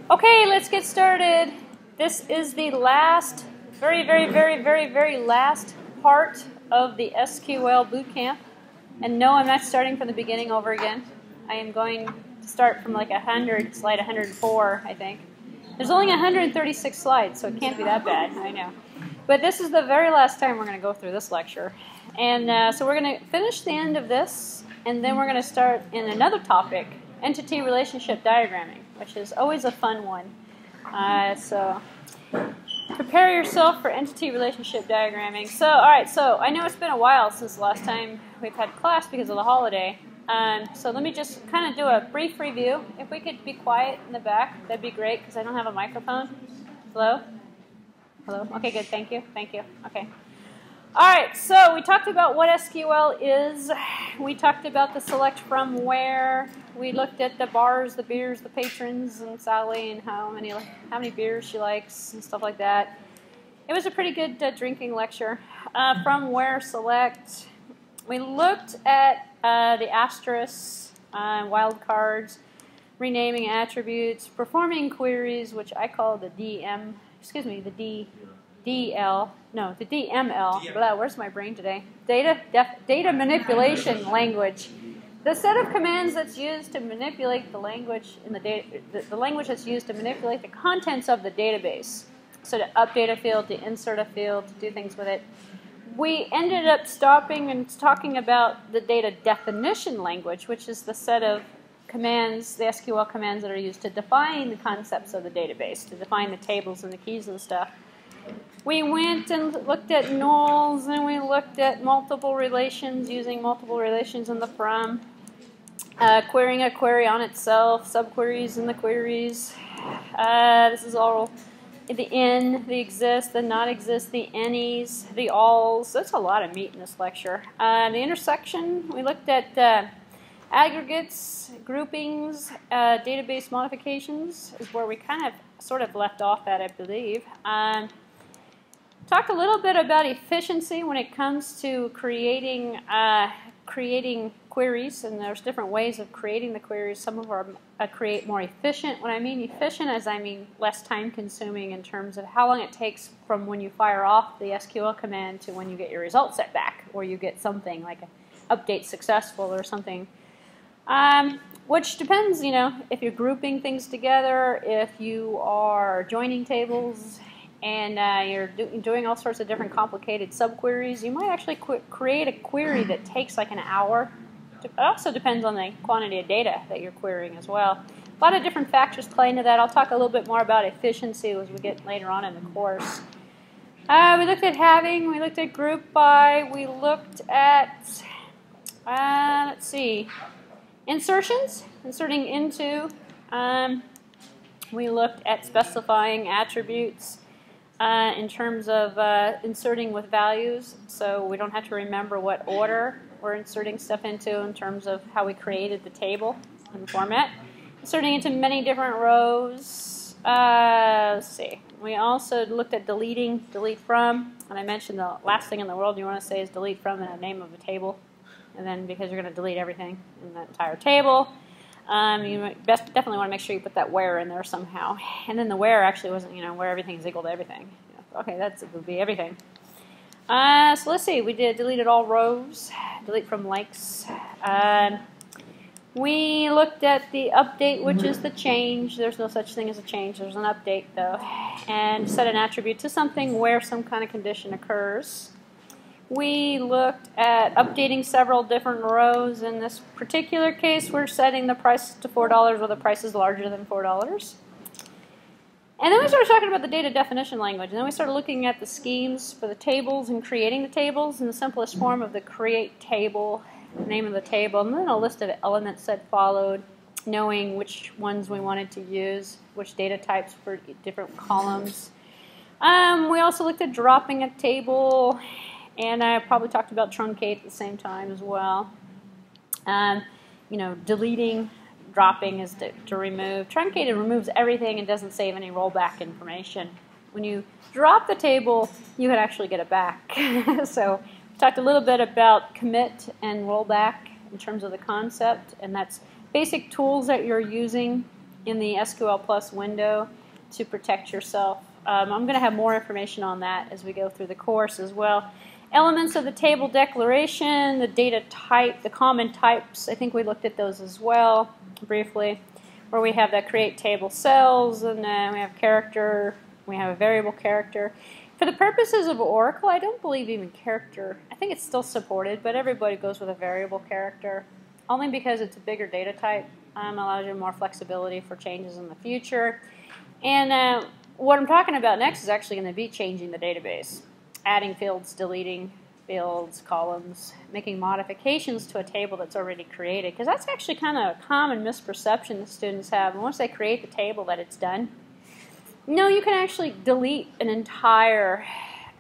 Okay, let's get started. This is the last, very last part of the SQL bootcamp. And no, I'm not starting from the beginning over again. I am going to start from like 100, slide 104, I think. There's only 136 slides, so it can't be that bad, I know. But this is the very last time we're going to go through this lecture. And so we're going to finish the end of this, and then we're going to start in another topic, entity relationship diagramming, which is always a fun one. So prepare yourself for entity relationship diagramming. So, all right, so I know it's been a while since the last time we've had class because of the holiday. So let me just kind of do a brief review. If we could be quiet in the back, that'd be great because I don't have a microphone. Hello? Hello? Okay, good. Thank you. Thank you. Okay. All right, so we talked about what SQL is. We talked about the select from where. We looked at the bars, the beers, the patrons, and Sally, and how many beers she likes and stuff like that. It was a pretty good drinking lecture. From where select. We looked at the asterisks, wildcards, renaming attributes, performing queries, which I call the DML. No, the DML. Blah, where's my brain today? Data manipulation language. The set of commands that's used to manipulate the language in the data, the language that's used to manipulate the contents of the database. So to update a field, to insert a field, to do things with it. We ended up stopping and talking about the data definition language, which is the set of commands, the SQL commands that are used to define the concepts of the database, to define the tables and the keys and stuff. We went and looked at nulls, and we looked at multiple relations, using multiple relations in the from, querying a query on itself, subqueries in the queries. This is all the in, the exist, the not exist, the any's, the alls. That's a lot of meat in this lecture. The intersection, we looked at aggregates, groupings, database modifications is where we kind of sort of left off at, I believe. Talked a little bit about efficiency when it comes to creating queries, and there's different ways of creating the queries. Some of them are create more efficient. When I mean efficient, I mean less time consuming in terms of how long it takes from when you fire off the SQL command to when you get your result set back, or you get something like an update successful or something. Which depends, you know, if you're grouping things together, if you are joining tables, and you're doing all sorts of different complicated subqueries, you might actually create a query that takes like an hour. It also depends on the quantity of data that you're querying as well. A lot of different factors play into that. I'll talk a little bit more about efficiency as we get later on in the course. We looked at having, we looked at group by, we looked at, let's see, insertions, inserting into. We looked at specifying attributes. In terms of inserting with values, so we don't have to remember what order we're inserting stuff into in terms of how we created the table and format. Inserting into many different rows. Let's see. We also looked at deleting, delete from, and I mentioned the last thing in the world you want to say is delete from the name of a table, and then because you're going to delete everything in that entire table. You definitely want to make sure you put that where in there somehow. And then the where actually wasn't, you know, where everything is equal to everything. Okay, it would be everything. So let's see, we deleted all rows, delete from likes. We looked at the update, which is the change. There's no such thing as a change, there's an update though. And set an attribute to something where some kind of condition occurs. We looked at updating several different rows. In this particular case, we're setting the price to $4 where the price is larger than $4. And then we started talking about the data definition language. And then we started looking at the schemes for the tables and creating the tables in the simplest form of the create table, name of the table, and then a list of elements that followed, knowing which ones we wanted to use, which data types for different columns. We also looked at dropping a table. And I probably talked about truncate at the same time as well. You know, deleting, dropping is to remove. Truncated removes everything and doesn't save any rollback information. When you drop the table, you can actually get it back. So we talked a little bit about commit and rollback in terms of the concept, and that's basic tools that you're using in the SQL Plus window to protect yourself. I'm going to have more information on that as we go through the course as well. Elements of the table declaration, the data type, the common types, I think we looked at those as well briefly, where we have the create table cells, and then we have character, we have a variable character. For the purposes of Oracle, I don't believe even character, I think it's still supported, but everybody goes with a variable character, only because it's a bigger data type, allows you more flexibility for changes in the future. And what I'm talking about next is actually going to be changing the database. Adding fields, deleting fields, columns, making modifications to a table that's already created. Because that's actually kind of a common misperception that students have. And once they create the table that it's done, no, you can actually delete an entire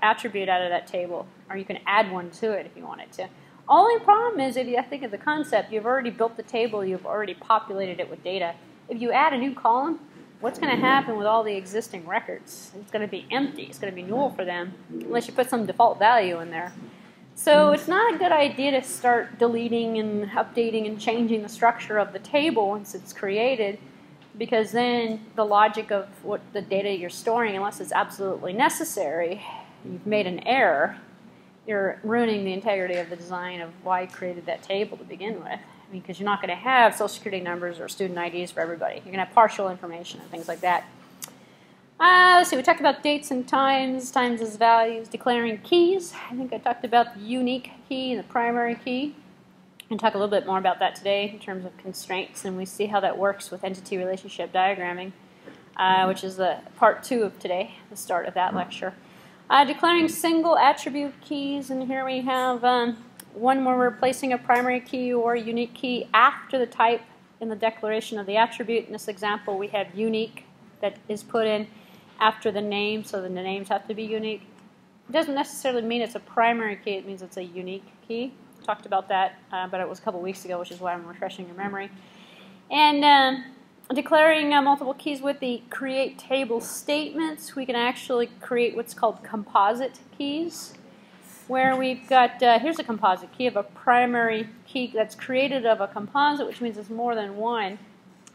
attribute out of that table. Or you can add one to it if you wanted to. Only problem is if you think of the concept, you've already built the table, you've already populated it with data. If you add a new column, what's going to happen with all the existing records? It's going to be empty. It's going to be null for them unless you put some default value in there. So it's not a good idea to start deleting and updating and changing the structure of the table once it's created, because then the logic of what the data you're storing, unless it's absolutely necessary, you've made an error, you're ruining the integrity of the design of why you created that table to begin with. Because you're not going to have social security numbers or student IDs for everybody. You're going to have partial information and things like that. Let's see, we talked about dates and times as values, declaring keys. I think I talked about the unique key and the primary key. And talk a little bit more about that today in terms of constraints, and we see how that works with entity relationship diagramming, which is the part 2 of today, the start of that lecture. Declaring single attribute keys, and here we have one where we're placing a primary key or a unique key after the type in the declaration of the attribute. In this example, we have unique that is put in after the name, so the names have to be unique. It doesn't necessarily mean it's a primary key, it means it's a unique key. Talked about that, but it was a couple weeks ago, which is why I'm refreshing your memory. And declaring multiple keys with the create table statements, we can actually create what's called composite keys, where we've got, here's a composite key of a primary key that's created of a composite, which means it's more than one,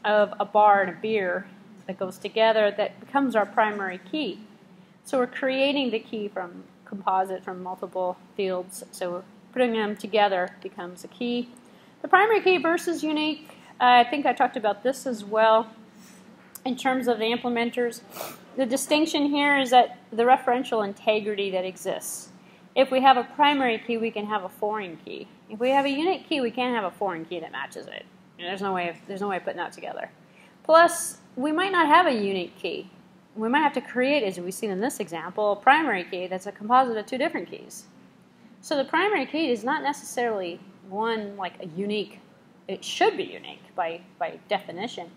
of a bar and a beer that goes together that becomes our primary key. So we're creating the key from composite from multiple fields, so putting them together becomes a key. The primary key versus unique, I think I talked about this as well in terms of the implementers. The distinction here is that the referential integrity that exists. If we have a primary key, we can have a foreign key. If we have a unique key, we can't have a foreign key that matches it. And there's no way of putting that together. Plus, we might not have a unique key. We might have to create, as we've seen in this example, a primary key that's a composite of 2 different keys. So the primary key is not necessarily one like a unique. It should be unique by definition,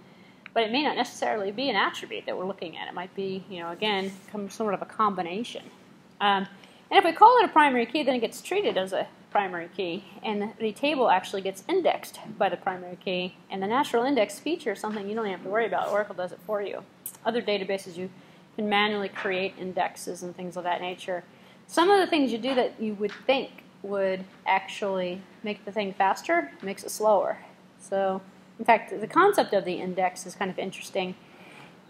but it may not necessarily be an attribute that we're looking at. It might be, again, sort of a combination. And if we call it a primary key, then it gets treated as a primary key, and the table actually gets indexed by the primary key. And the natural index feature is something you don't have to worry about. Oracle does it for you. Other databases, you can manually create indexes and things of that nature. Some of the things you do that you would think would actually make the thing faster makes it slower. So, in fact, the concept of the index is kind of interesting.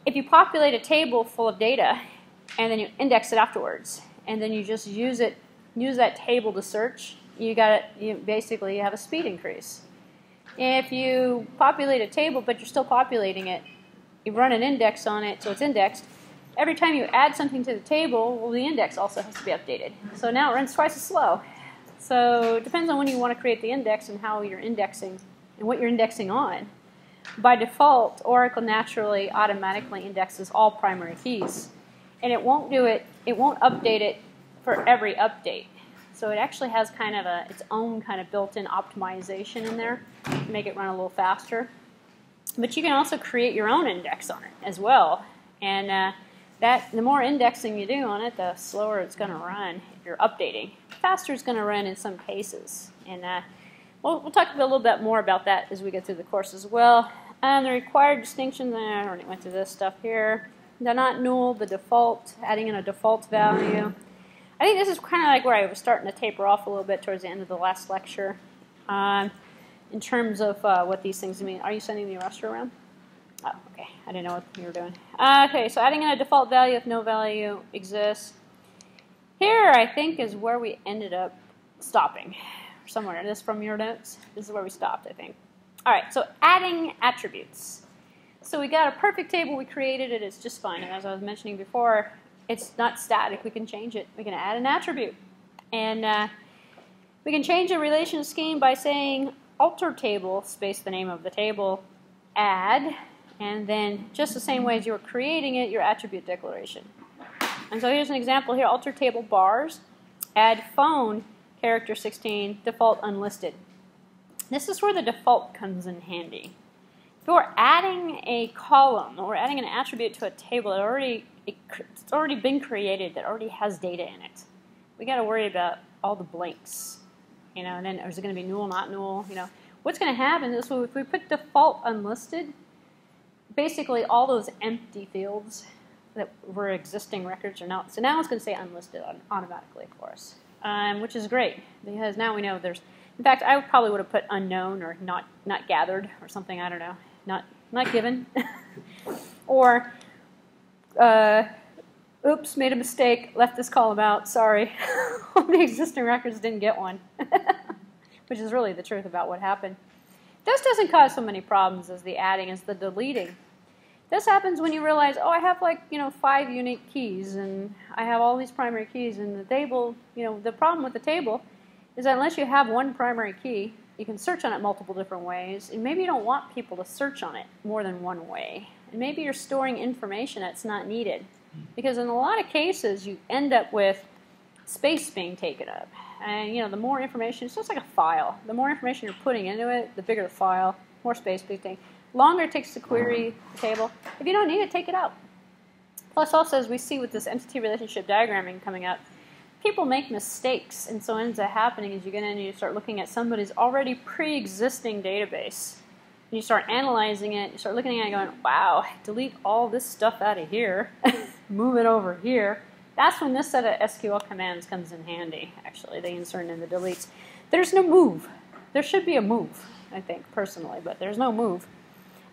If you populate a table full of data and then you index it afterwards, and then you just use that table to search, you basically have a speed increase. If you populate a table but you're still populating it, you run an index on it so it's indexed. Every time you add something to the table, well, the index also has to be updated. So now it runs twice as slow. So it depends on when you want to create the index and how you're indexing and what you're indexing on. By default, Oracle naturally automatically indexes all primary keys. And it won't update it for every update. So it actually has kind of its own kind of built-in optimization in there to make it run a little faster. But you can also create your own index on it as well. And the more indexing you do on it, the slower it's going to run if you're updating. Faster it's going to run in some cases. And we'll talk a little bit more about that as we go through the course as well. The required distinctions, I already went through this stuff here. The not null, the default, adding in a default value. I think this is kind of like where I was starting to taper off a little bit towards the end of the last lecture in terms of what these things mean. Are you sending the arrestor around? Oh, okay. I didn't know what you were doing. Okay, so adding in a default value if no value exists. Here, I think, is where we ended up stopping. Somewhere. This from your notes. This is where we stopped, I think. All right, so adding attributes. So we got a perfect table. We created it. It's just fine. And as I was mentioning before, it's not static. We can change it. We can add an attribute. And we can change a relation scheme by saying alter table, space the name of the table, add, and then just the same way as you were creating it, your attribute declaration. And so here's an example here, alter table bars, add phone, character 16, default unlisted. This is where the default comes in handy. If we're adding a column or adding an attribute to a table that it's already been created, that already has data in it, we got to worry about all the blanks. You know, and then is it going to be null, not null? You know, what's going to happen is if we put default unlisted, basically all those empty fields that were existing records are now. So now it's going to say unlisted automatically for us, which is great because now we know there's. In fact, I probably would have put unknown or not gathered or something. I don't know, not given, or oops, made a mistake, left this column out. Sorry, all the existing records didn't get one, which is really the truth about what happened. This doesn't cause so many problems as the adding as the deleting. This happens when you realize, oh, I have 5 unique keys, and I have all these primary keys in the table. The problem with the table is that unless you have one primary key, you can search on it multiple different ways, and maybe you don't want people to search on it more than one way. And maybe you're storing information that's not needed. Because in a lot of cases, you end up with space being taken up. And, the more information, it's just like a file. The more information you're putting into it, the bigger the file, more space being taken. Longer it takes to query the table. If you don't need it, take it out. Plus, also, as we see with this entity relationship diagramming coming up, people make mistakes. And so what ends up happening is you get in and you start looking at somebody's already pre-existing database. And you start analyzing it, you start looking at it going, wow, delete all this stuff out of here, move it over here. That's when this set of SQL commands comes in handy, actually. They insert in the deletes. There's no move. There should be a move, I think, personally, but there's no move.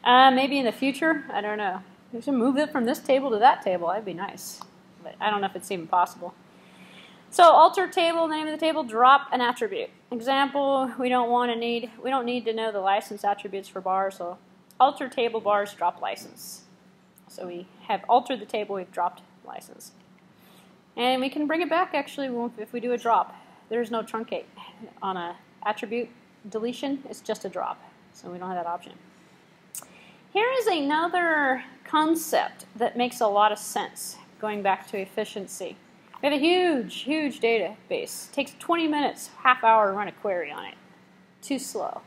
Maybe in the future, I don't know. We should move it from this table to that table. That'd be nice, but I don't know if it's even possible. So alter table, the name of the table, drop an attribute. Example, we don't need to know the license attributes for bars, so alter table bars, drop license. So we have altered the table, we've dropped license. And we can bring it back actually if we do a drop. There's no truncate on an attribute deletion, it's just a drop. So we don't have that option. Here is another concept that makes a lot of sense, going back to efficiency. We have a huge database. It takes 20 minutes, half hour to run a query on it. Too slow.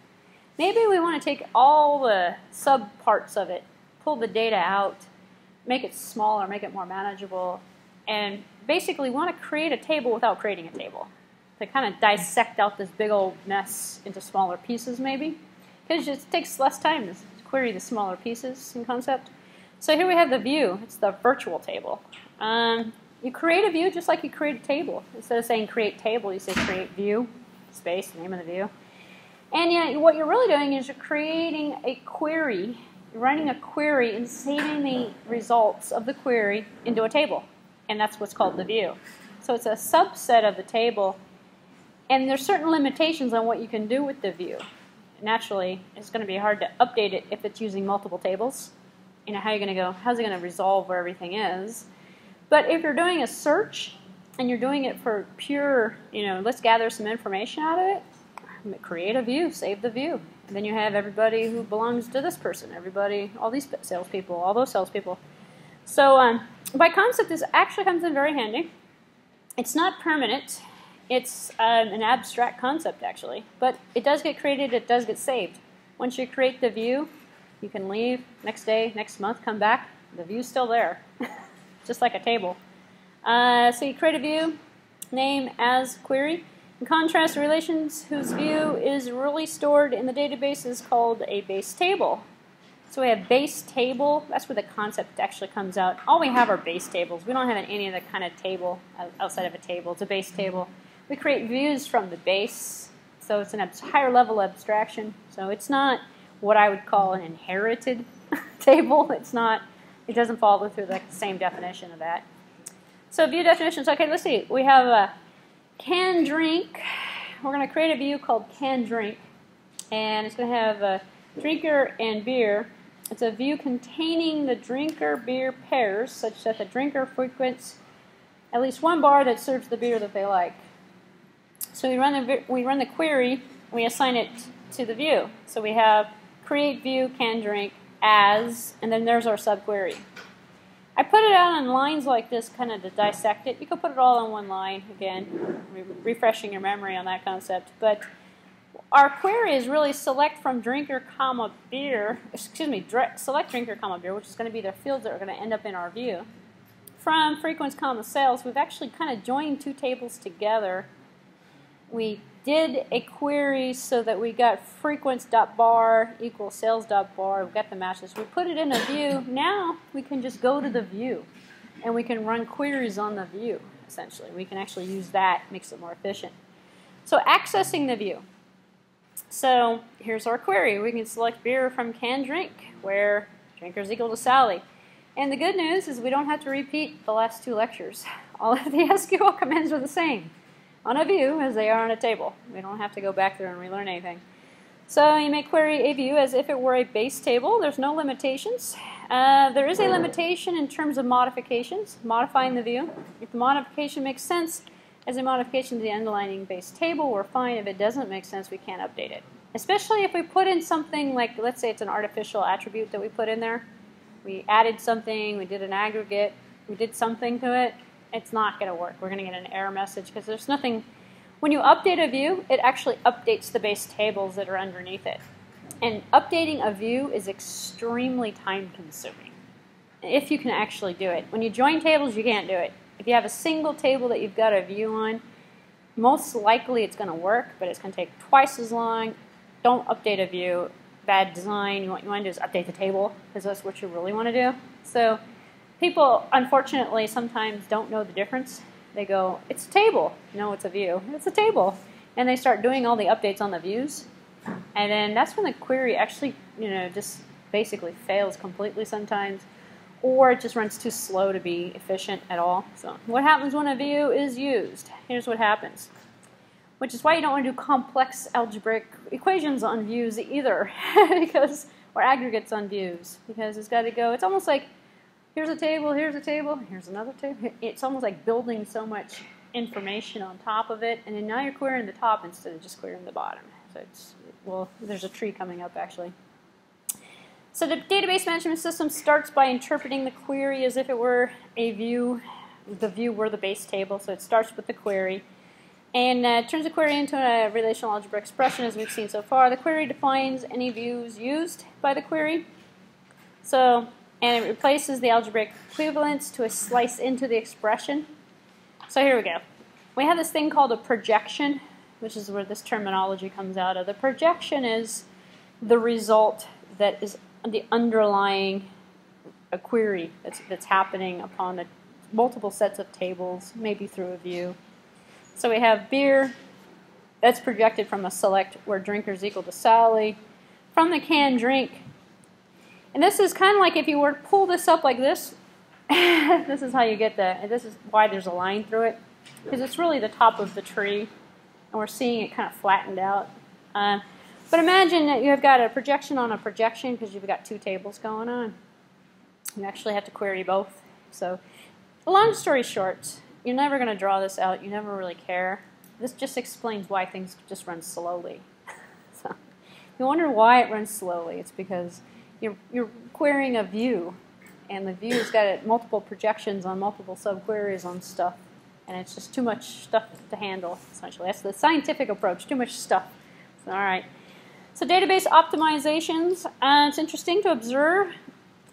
Maybe we want to take all the sub-parts of it, pull the data out, make it smaller, make it more manageable, and basically want to create a table without creating a table. To kind of dissect out this big old mess into smaller pieces maybe. Because it takes less time to query the smaller pieces in concept. So here we have the view. It's the virtual table. You create a view just like you create a table. Instead of saying create table, you say create view, space, name of the view. And yet what you're really doing is you're creating a query, you're writing a query and saving the results of the query into a table. And that's what's called the view. So it's a subset of the table, and there's certain limitations on what you can do with the view. Naturally, it's going to be hard to update it if it's using multiple tables. How's it going to resolve where everything is? But if you're doing a search and you're doing it for pure, let's gather some information out of it, create a view, save the view. And then you have everybody who belongs to this person, everybody, all these salespeople, all those salespeople. So by concept, this actually comes in very handy. It's not permanent. It's an abstract concept, actually. But it does get created, it does get saved. Once you create the view, you can leave next day, next month, come back. The view's still there. Just like a table. So you create a view, name as query. In contrast, relations whose view is really stored in the database is called a base table. So we have base table. That's where the concept actually comes out. All we have are base tables. We don't have any other kind of table outside of a table. It's a base table. We create views from the base. So it's a higher level abstraction. So it's not what I would call an inherited table. It's not, it doesn't follow through like the same definition of that. So view definitions, okay, let's see. We have a can drink. We're going to create a view called can drink, and it's going to have a drinker and beer. It's a view containing the drinker-beer pairs such that the drinker frequents at least one bar that serves the beer that they like. So we run the query, we assign it to the view. So we have create view can drink as, and then there's our subquery. I put it out on lines like this kind of to dissect it. You could put it all on one line, again, refreshing your memory on that concept. But our query is really select from drinker, comma, beer, select drinker, comma, beer, which is going to be the fields that are going to end up in our view. From frequents, comma, sales, we've actually kind of joined two tables together. We did a query so that we got frequents.bar equals sales.bar. We've got the matches. We put it in a view. Now we can just go to the view, and we can run queries on the view, essentially. We can actually use that, makes it more efficient. So accessing the view. So here's our query. We can select beer from can drink, where drinker is equal to Sally. And the good news is we don't have to repeat the last two lectures. All of the SQL commands are the same on a view as they are on a table. We don't have to go back there and relearn anything. So you may query a view as if it were a base table. There's no limitations. There is a limitation in terms of modifications, modifying the view. If the modification makes sense as a modification to the underlying base table, we're fine. If it doesn't make sense, we can't update it. Especially if we put in something like, let's say it's an artificial attribute that we put in there. We added something, we did an aggregate, we did something to it. It's not going to work. We're going to get an error message because there's nothing. When you update a view, it actually updates the base tables that are underneath it. And updating a view is extremely time consuming, if you can actually do it. When you join tables, you can't do it. If you have a single table that you've got a view on, most likely it's going to work, but it's going to take twice as long. Don't update a view. Bad design. What you want to do is update the table, because that's what you really want to do. So people, unfortunately, sometimes don't know the difference. They go, it's a table. No, it's a view. It's a table. And they start doing all the updates on the views. And then that's when the query actually, just basically fails completely sometimes. Or it just runs too slow to be efficient at all. So what happens when a view is used? Here's what happens. Which is why you don't want to do complex algebraic equations on views either. Or aggregates on views. Because it's got to go, it's almost like, here's a table, here's another table. It's almost like building so much information on top of it, and then now you're querying the top instead of just querying the bottom. So it's, well, there's a tree coming up actually. So the database management system starts by interpreting the query as if it were a view. The view were the base table, so it starts with the query. And turns the query into a relational algebra expression as we've seen so far. The query defines any views used by the query. So, and it replaces the algebraic equivalence to a slice into the expression. So here we go. We have this thing called a projection, which is where this terminology comes out of. The projection is the result that is the underlying a query that's happening upon multiple sets of tables, maybe through a view. So we have beer, that's projected from a select where drinker is equal to Sally, from the can drink. And this is kind of like if you were to pull this up like this, this is how you get and this is why there's a line through it, because it's really the top of the tree, and we're seeing it kind of flattened out. But imagine that you've got a projection on a projection because you've got two tables going on. You actually have to query both. So, long story short, you're never going to draw this out. You never really care. This just explains why things just run slowly. So, you wonder why it runs slowly. It's because you're querying a view, and the view's got multiple projections on multiple subqueries on stuff, and it's just too much stuff to handle, essentially. That's the scientific approach, too much stuff. So, all right. So database optimizations, it's interesting to observe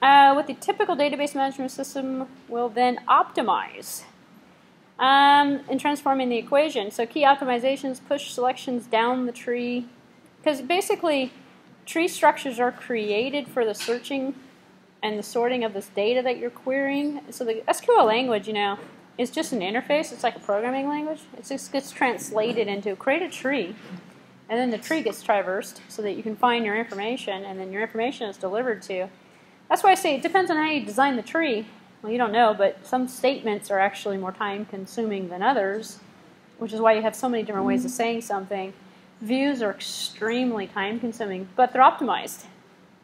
what the typical database management system will then optimize in transforming the equation. So key optimizations push selections down the tree, because basically tree structures are created for the searching and the sorting of this data that you're querying. So the SQL language, is just an interface. It's like a programming language. It just gets translated into create a tree. and then the tree gets traversed so that you can find your information, and then your information is delivered to you. That's why I say it depends on how you design the tree. Well, you don't know, but some statements are actually more time-consuming than others, which is why you have so many different ways of saying something. Views are extremely time-consuming, but they're optimized.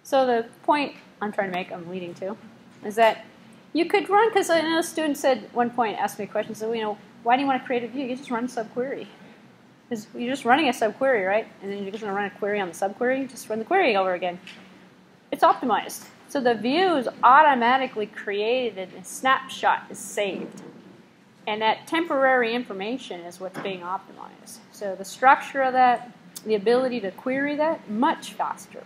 So the point I'm trying to make, I'm leading to, is that you could run, because I know a student said at one point, asked me a question, said, well, why do you want to create a view? You just run a subquery. Because you're just running a subquery, right? And then you're just going to run a query on the subquery, just run the query over again. It's optimized. So the view is automatically created and a snapshot is saved. And that temporary information is what's being optimized. So the structure of that, the ability to query that, much faster.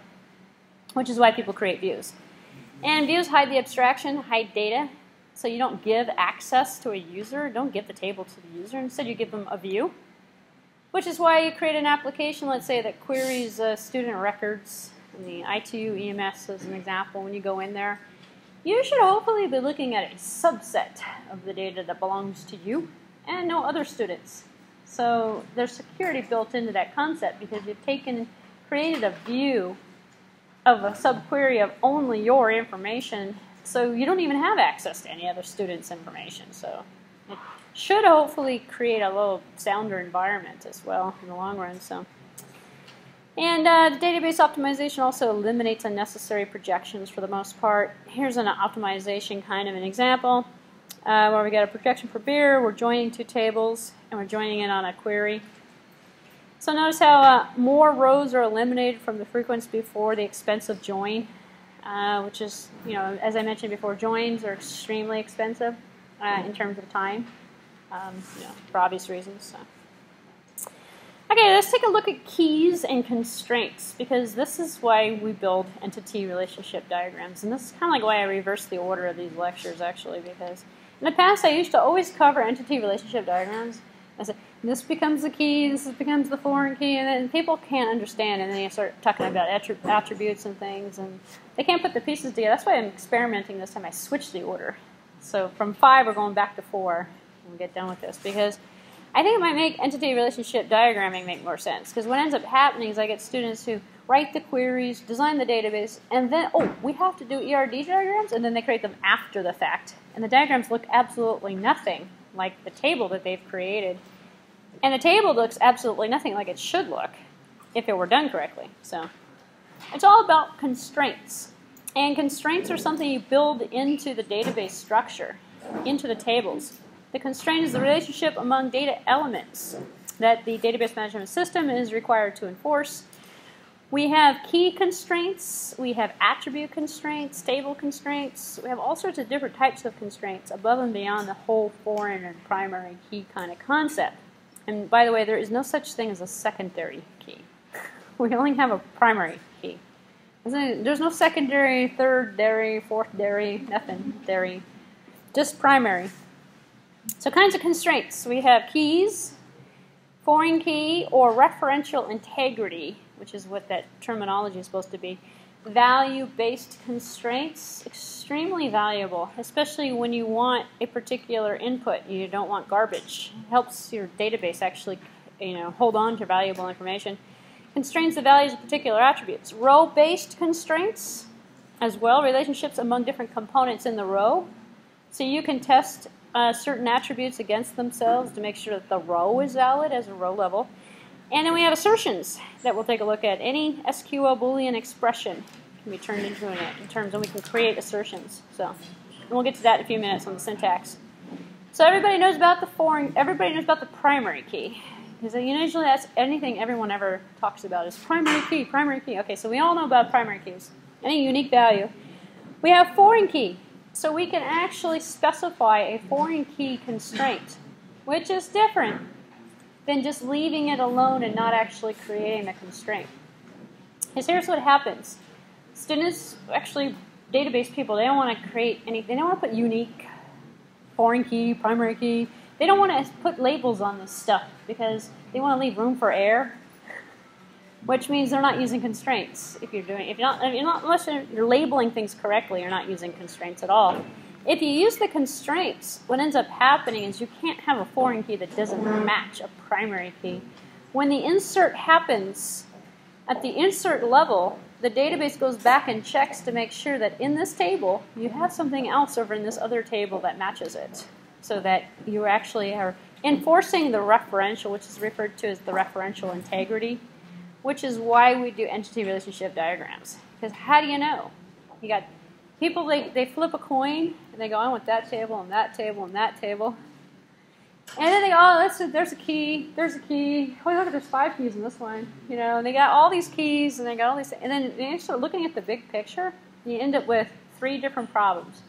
Which is why people create views. And views hide the abstraction, hide data. So you don't give access to a user. Don't give the table to the user. Instead, you give them a view. Which is why you create an application, let's say, that queries student records. In the ITU EMS as an example, when you go in there, you should hopefully be looking at a subset of the data that belongs to you and no other students. So there's security built into that concept because you've created a view of a subquery of only your information, so you don't even have access to any other student's information. So it should hopefully create a little sounder environment as well in the long run. And the database optimization also eliminates unnecessary projections for the most part. Here's an optimization kind of an example where we got a projection for beer, we're joining two tables, and we're joining it on a query. So notice how more rows are eliminated from the frequency before the expensive join, which is, as I mentioned before, joins are extremely expensive in terms of time, for obvious reasons. So. Okay, let's take a look at keys and constraints, because this is why we build entity relationship diagrams. And this is kind of like why I reversed the order of these lectures, actually, because in the past I used to always cover entity relationship diagrams. I said, this becomes the key, this becomes the foreign key, and then people can't understand, and then you start talking about attributes and things, and they can't put the pieces together. That's why I'm experimenting this time. I switched the order. So from 5, we're going back to 4, and we'll get done with this, because I think it might make entity relationship diagramming make more sense, because what ends up happening is I get students who write the queries, design the database, and then, we have to do ERD diagrams, and then they create them after the fact. And the diagrams look absolutely nothing like the table that they've created. And the table looks absolutely nothing like it should look if it were done correctly. So it's all about constraints. And constraints are something you build into the database structure, into the tables. The constraint is the relationship among data elements that the database management system is required to enforce. We have key constraints, we have attribute constraints, table constraints, we have all sorts of different types of constraints above and beyond the whole foreign and primary key kind of concept. And by the way, there is no such thing as a secondary key. We only have a primary key. There's no secondary, third-dary, fourth-dary, nothing-dary, just primary. So kinds of constraints. We have keys, foreign key, or referential integrity, which is what that terminology is supposed to be. Value-based constraints, extremely valuable, especially when you want a particular input. You don't want garbage. It helps your database actually, hold on to valuable information. Constrains the values of particular attributes. Row-based constraints, as well, relationships among different components in the row. So you can test certain attributes against themselves to make sure that the row is valid as a row level. And then we have assertions that we'll take a look at. Any SQL Boolean expression can be turned into in terms, and we can create assertions. And we'll get to that in a few minutes on the syntax. So everybody knows about the primary key. Because usually that's anything everyone ever talks about is primary key, primary key. Okay, so we all know about primary keys. Any unique value. We have foreign key. So we can actually specify a foreign key constraint, which is different than just leaving it alone and not actually creating the constraint. Because here's what happens. Students, actually database people, they don't want to create anything. They don't want to put unique, foreign key, primary key. They don't want to put labels on this stuff because they want to leave room for error, which means they're not using constraints. Unless you're labeling things correctly, you're not using constraints at all. If you use the constraints, what ends up happening is you can't have a foreign key that doesn't match a primary key. when the insert happens, at the insert level, the database goes back and checks to make sure that in this table, you have something else over in this other table that matches it, so that you actually are enforcing the referential, which is referred to as the referential integrity, which is why we do entity relationship diagrams. Because how do you know? You got people, they flip a coin, and they go, I want that table, and that table, and that table. And then they go, oh, there's a key, there's a key. Oh, look, there's 5 keys in this one. You know, and they got all these keys, and they got all these, and then you start looking at the big picture, you end up with 3 different problems.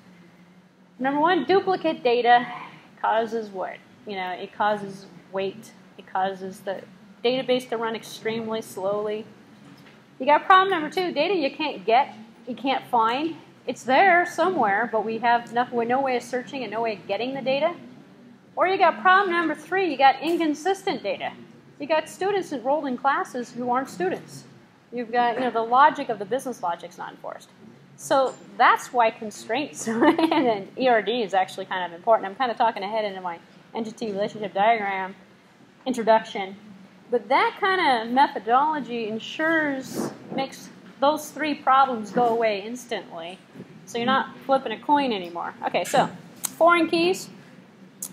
Number 1, duplicate data causes what? You know, it causes weight. It causes the database to run extremely slowly. You got problem number 2, data you can't get, you can't find. It's there somewhere, but we have no way of searching and no way of getting the data. Or you got problem number 3, you got inconsistent data. You got students enrolled in classes who aren't students. You've got, you know, the logic of the business logic's not enforced. So that's why constraints and ERD is actually kind of important. I'm kind of talking ahead into my entity relationship diagram introduction. But that kind of methodology makes those 3 problems go away instantly. So you're not flipping a coin anymore. Okay, so foreign keys.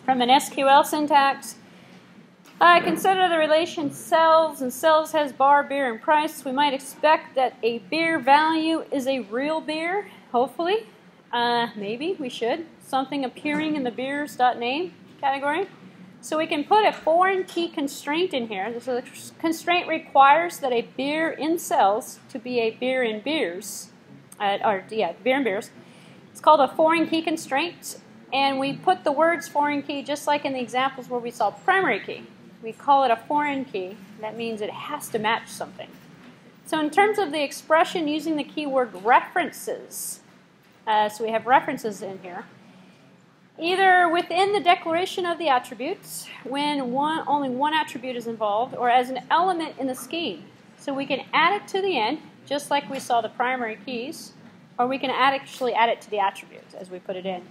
From an SQL syntax, consider the relation cells, and cells has bar, beer, and price. We might expect that a beer value is a real beer, hopefully. Maybe we should. Something appearing in the beers.name category. So we can put a foreign key constraint in here. So the constraint requires that a beer in cells to be a beer in beers. Beer in beers. It's called a foreign key constraint. And we put the words foreign key just like in the examples where we saw primary key. We call it a foreign key. That means it has to match something. So in terms of the expression using the keyword references, so we have references in here, either within the declaration of the attributes when only one attribute is involved, or as an element in the scheme. So we can add it to the end, just like we saw the primary keys, or we can actually add it to the attributes as we put it in.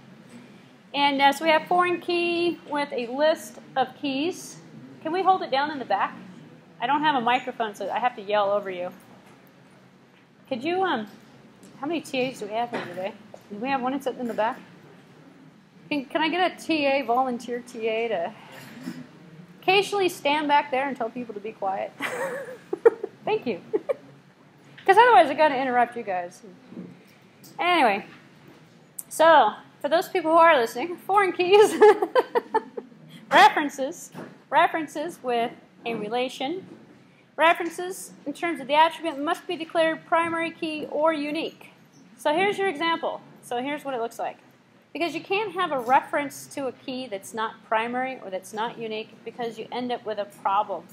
And so we have foreign key with a list of keys. Can we hold it down in the back? I don't have a microphone, so I have to yell over you. Could you, how many TAs do we have here today? Do we have one that's in the back? Can I get a TA, volunteer TA, to occasionally stand back there and tell people to be quiet? Thank you. Because otherwise I've got to interrupt you guys. Anyway, so for those people who are listening, foreign keys, references with a relation. References in terms of the attribute must be declared primary key or unique. So here's your example. So here's what it looks like. Because you can't have a reference to a key that's not primary or that's not unique, because you end up with a problem.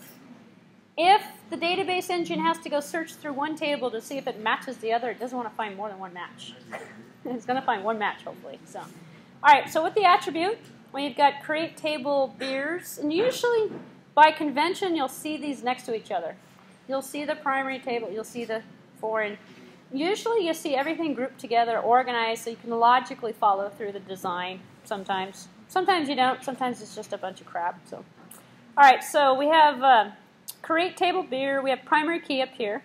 If the database engine has to go search through one table to see if it matches the other, it doesn't want to find more than one match. It's going to find one match, hopefully. So, all right, so with the attribute, we've got create table beers. And usually, by convention, you'll see these next to each other. You'll see the primary table. You'll see the foreign. Usually, you see everything grouped together, organized, so you can logically follow through the design sometimes. Sometimes you don't. Sometimes it's just a bunch of crap. So, all right, so we have create table beer. We have primary key up here,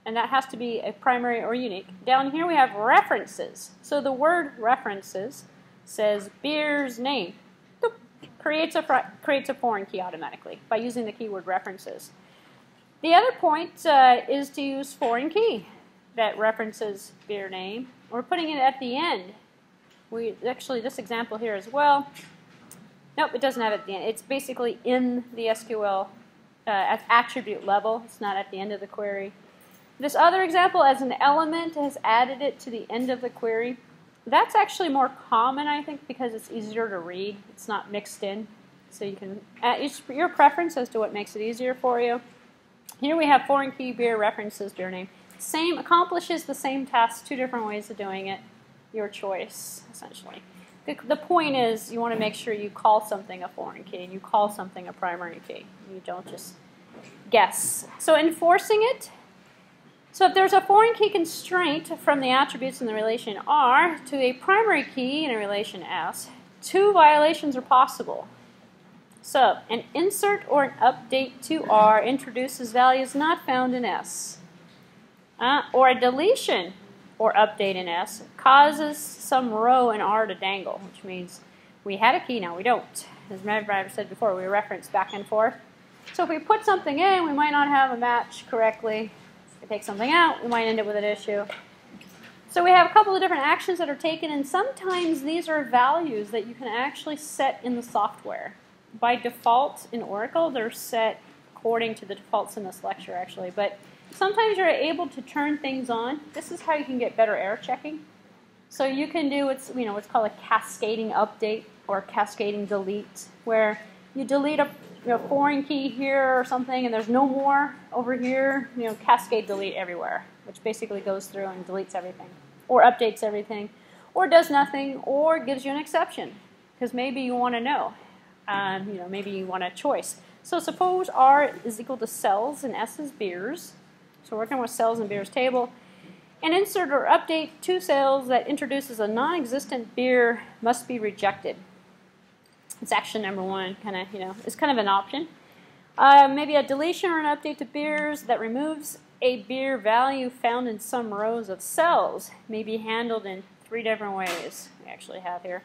and that has to be a primary or unique. Down here we have references. So the word references says beer's name. Boop. Creates a foreign key automatically by using the keyword references. The other point is to use foreign key that references beer name. We're putting it at the end. Actually, this example here as well. Nope, it doesn't have it at the end. It's basically in the SQL at attribute level. It's not at the end of the query. This other example, as an element, has added it to the end of the query. That's actually more common, I think, because it's easier to read. It's not mixed in. So you can, it's your preference as to what makes it easier for you. Here we have foreign key beer references beer name. Same, accomplishes the same task, 2 different ways of doing it. Your choice, essentially. The point is you want to make sure you call something a foreign key and you call something a primary key. You don't just guess. So enforcing it. So if there's a foreign key constraint from the attributes in the relation R to a primary key in a relation S, 2 violations are possible. So, an insert or an update to R introduces values not found in S. Or a deletion or update in S causes some row in R to dangle, which means we had a key, now we don't. As I've said before, we reference back and forth. So if we put something in, we might not have a match correctly. If we take something out, we might end up with an issue. So we have a couple of different actions that are taken, and sometimes these are values that you can actually set in the software. By default in Oracle, they're set according to the defaults in this lecture, actually. But sometimes you're able to turn things on. This is how you can get better error checking. So you can do what's called a cascading update or cascading delete, where you delete a foreign key here or something, and there's no more over here. Cascade delete everywhere, which basically goes through and deletes everything, or updates everything, or does nothing, or gives you an exception, because maybe you want to know. Maybe you want a choice. So suppose R is equal to cells and S is beers. So we're working with cells and beers table. An insert or update to cells that introduces a non-existent beer must be rejected. It's action number one, it's kind of an option. Maybe a deletion or an update to beers that removes a beer value found in some rows of cells may be handled in 3 different ways. We actually have here.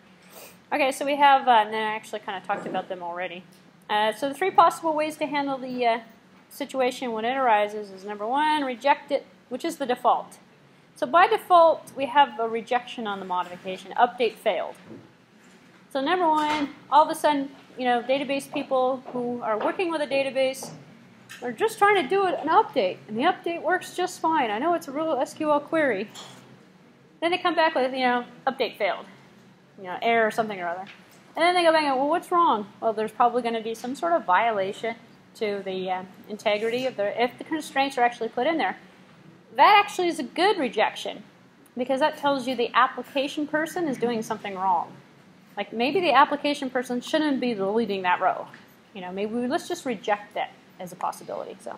Okay, so we have, and then I actually kind of talked about them already. So the 3 possible ways to handle the situation when it arises is number 1, reject it, which is the default. So by default, we have a rejection on the modification. Update failed. So number 1, all of a sudden, database people who are working with a database are just trying to do an update, and the update works just fine. I know it's a real SQL query. Then they come back with, update failed. Error or something or other. And then they go back and, well, what's wrong? Well, there's probably going to be some sort of violation to the integrity of if the constraints are actually put in there. That actually is a good rejection, because that tells you the application person is doing something wrong. Like maybe the application person shouldn't be deleting that row. Let's just reject that as a possibility. So,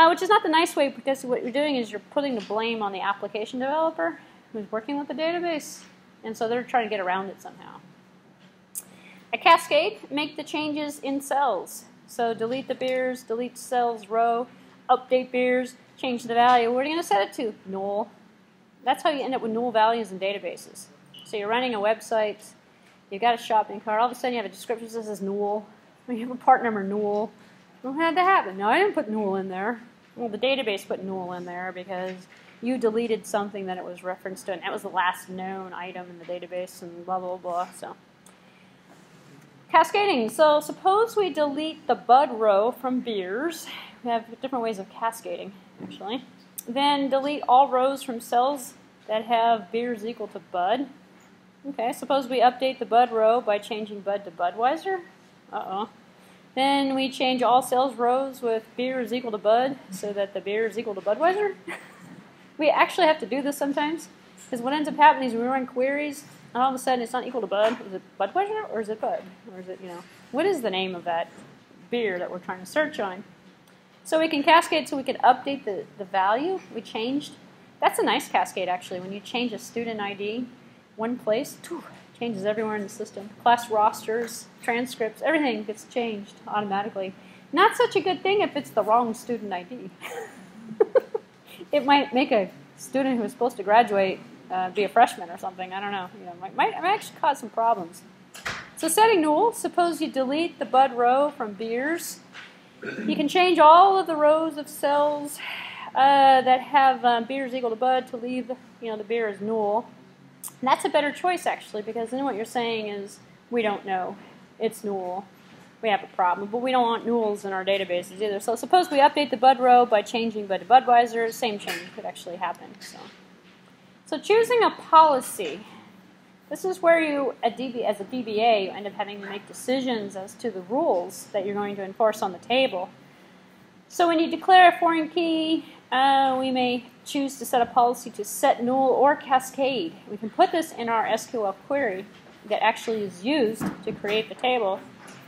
which is not the nice way, because what you're doing is you're putting the blame on the application developer who's working with the database. And so they're trying to get around it somehow. A cascade, make the changes in cells. So delete the beers, delete cells row, update beers, change the value. What are you going to set it to? Null. That's how you end up with null values in databases. So you're running a website, you've got a shopping cart, all of a sudden you have a description that says null. You have a part number null. Well, how did that happen? No, I didn't put null in there. Well, the database put null in there because you deleted something that it was referenced to, and that was the last known item in the database, and blah, blah, blah. So, cascading. So suppose we delete the bud row from beers. We have different ways of cascading, actually. Then delete all rows from cells that have beers equal to bud. Okay, suppose we update the bud row by changing bud to Budweiser. Uh-oh. Then we change all cells rows with beer is equal to bud so that the beer is equal to Budweiser. We actually have to do this sometimes, because what ends up happening is we run queries, and all of a sudden it's not equal to Bud. Is it Budweiser, or is it Bud? Or is it, what is the name of that beer that we're trying to search on? So we can cascade so we can update the value we changed. That's a nice cascade, actually. When you change a student ID one place, changes everywhere in the system. Class rosters, transcripts, everything gets changed automatically. Not such a good thing if it's the wrong student ID. It might make a student who is supposed to graduate be a freshman or something. I don't know. Might actually cause some problems. So setting null, suppose you delete the bud row from beers. You can change all of the rows of cells that have beers equal to bud to leave the beer as null. And that's a better choice, actually, because then what you're saying is we don't know. It's null. We have a problem, but we don't want nulls in our databases either. So suppose we update the bud row by changing bud to Budweiser. Same change could actually happen. So choosing a policy. This is where you, as a DBA, you end up having to make decisions as to the rules that you're going to enforce on the table. So when you declare a foreign key, we may choose to set a policy to set null or cascade. We can put this in our SQL query that actually is used to create the table.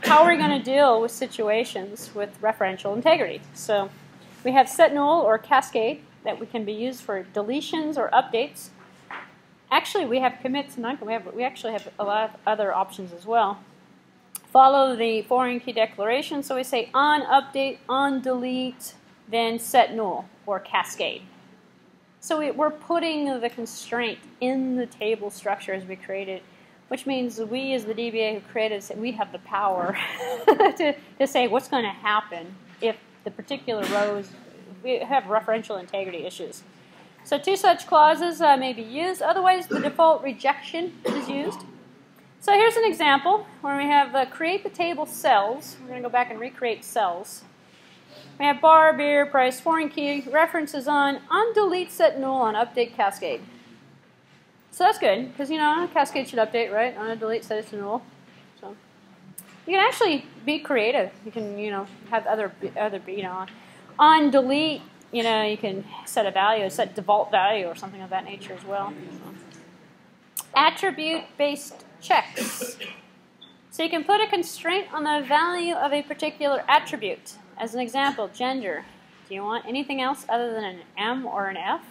How are we going to deal with situations with referential integrity? So we have set null or cascade that we can be used for deletions or updates. Actually, we have commits and non-commit, but we actually have a lot of other options as well. follow the foreign key declaration. So we say on update, on delete, then set null or cascade. So we're putting the constraint in the table structure as we created, which means we as the DBA who created it, we have the power to say what's going to happen if the particular rows we have referential integrity issues. So two such clauses may be used. Otherwise, the default rejection is used. So here's an example where we have create the table cells. We're going to go back and recreate cells. We have bar, beer, price, foreign key, references on delete, set null, on update, cascade. So that's good, because, you know, cascade should update, right? On a delete, set it to null. So you can actually be creative. You can, you know, have other, you know, on delete, you know, you can set a value, set default value or something of that nature as well. So. Attribute-based checks. So you can put a constraint on the value of a particular attribute. As an example, gender. Do you want anything else other than an M or an F?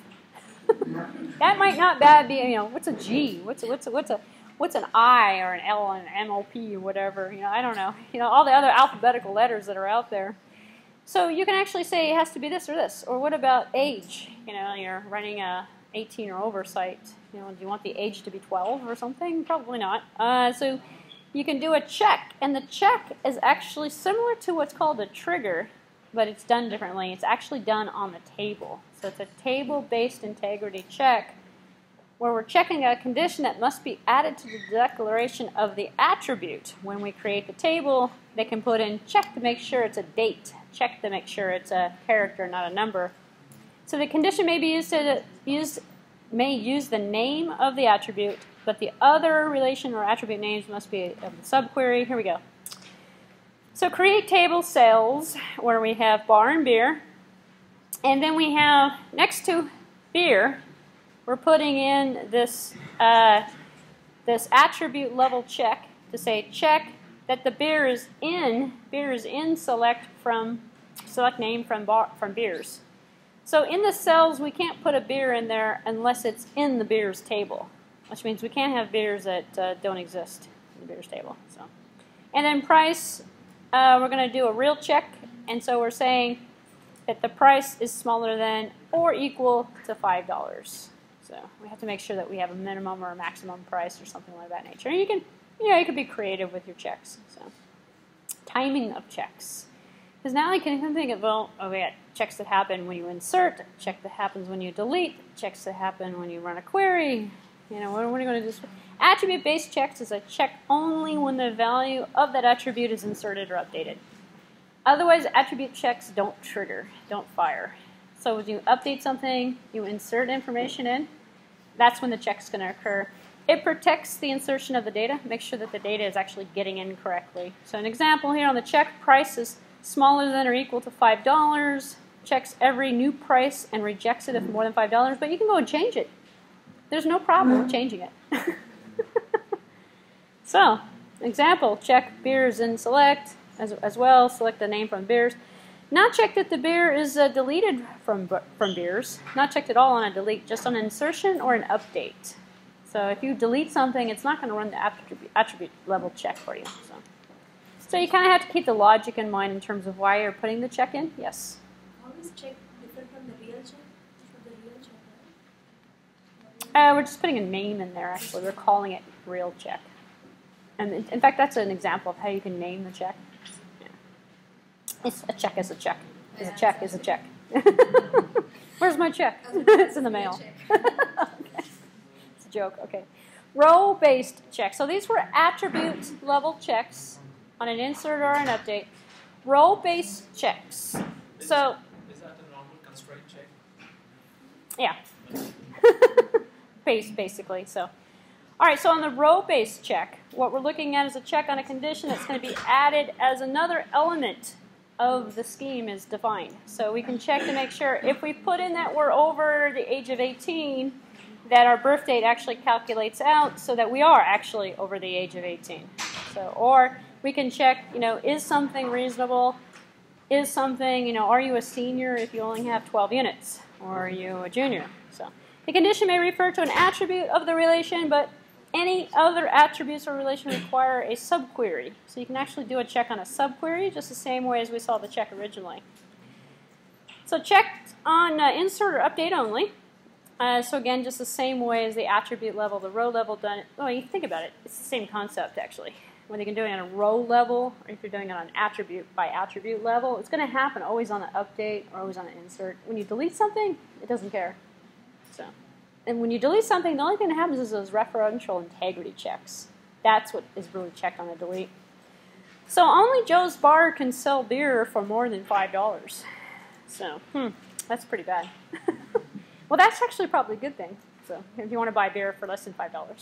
That might not be, you know, what's a G? What's an I or an L and an MOP or whatever? You know, I don't know. You know, all the other alphabetical letters that are out there. So you can actually say it has to be this or this. Or what about age? You know, you're running a 18 or over site. You know, do you want the age to be 12 or something? Probably not. So you can do a check, and the check is actually similar to what's called a trigger, but it's done differently. It's actually done on the table. So it's a table-based integrity check where we're checking a condition that must be added to the declaration of the attribute. When we create the table, they can put in check to make sure it's a date, check to make sure it's a character, not a number. So the condition may be may use the name of the attribute, but the other relation or attribute names must be of the subquery. Here we go. So create table cells where we have bar and beer. And then we have, next to beer, we're putting in this, this attribute level check to say check that the beer is in select name from beers. So in the cells, we can't put a beer in there unless it's in the beers table, which means we can't have beers that don't exist in the beers table. So, and then price, we're going to do a real check, and so we're saying that the price is smaller than or equal to $5. So we have to make sure that we have a minimum or a maximum price or something like that nature. And you can, you know, you can be creative with your checks. So timing of checks. Because now I can think of, well, oh, we got checks that happen when you insert, check that happens when you delete, checks that happen when you run a query. You know, what are you going to do? Attribute-based checks is a check only when the value of that attribute is inserted or updated. Otherwise, attribute checks don't trigger, don't fire. So when you update something, you insert information in, that's when the check's going to occur. It protects the insertion of the data, makes sure that the data is actually getting in correctly. So an example here on the check, price is smaller than or equal to $5, checks every new price and rejects it if more than $5, but you can go and change it. There's no problem with changing it. So, example, check beers in select as well, select the name from beers. Not check that the beer is deleted from beers, not checked at all on a delete, just on an insertion or an update. So if you delete something, it's not going to run the attribute level check for you. So you kind of have to keep the logic in mind in terms of why you're putting the check in. Yes? How is check different from the real check? We're just putting a name in there, actually. We're calling it real check. And in fact, that's an example of how you can name the check. Yeah. It's a check is a check. Is a check is a check. Where's my check? It's in the mail. Okay. It's a joke. Okay. Row-based checks. So these were attribute level checks on an insert or an update. Row-based checks. So is that a normal constraint check? Yeah. Basically. So, all right. So on the row-based check, what we're looking at is a check on a condition that's going to be added as another element of the scheme is defined. So we can check to make sure if we put in that we're over the age of 18, that our birth date actually calculates out so that we are actually over the age of 18. So, or we can check, you know, is something reasonable? Is something, you know, are you a senior if you only have 12 units? Or are you a junior? So the condition may refer to an attribute of the relation, but any other attributes or relation require a subquery. So you can actually do a check on a subquery just the same way as we saw the check originally. So check on insert or update only. So again, just the same way as the attribute level, the row level done. Well, you think about it, it's the same concept actually. Whether you can do it on a row level or if you're doing it on attribute by attribute level, it's going to happen always on an update or always on an insert. When you delete something, it doesn't care. So, and when you delete something, the only thing that happens is those referential integrity checks. That's what is really checked on a delete. So only Joe's Bar can sell beer for more than $5. So, that's pretty bad. Well, that's actually probably a good thing. So, if you want to buy beer for less than $5.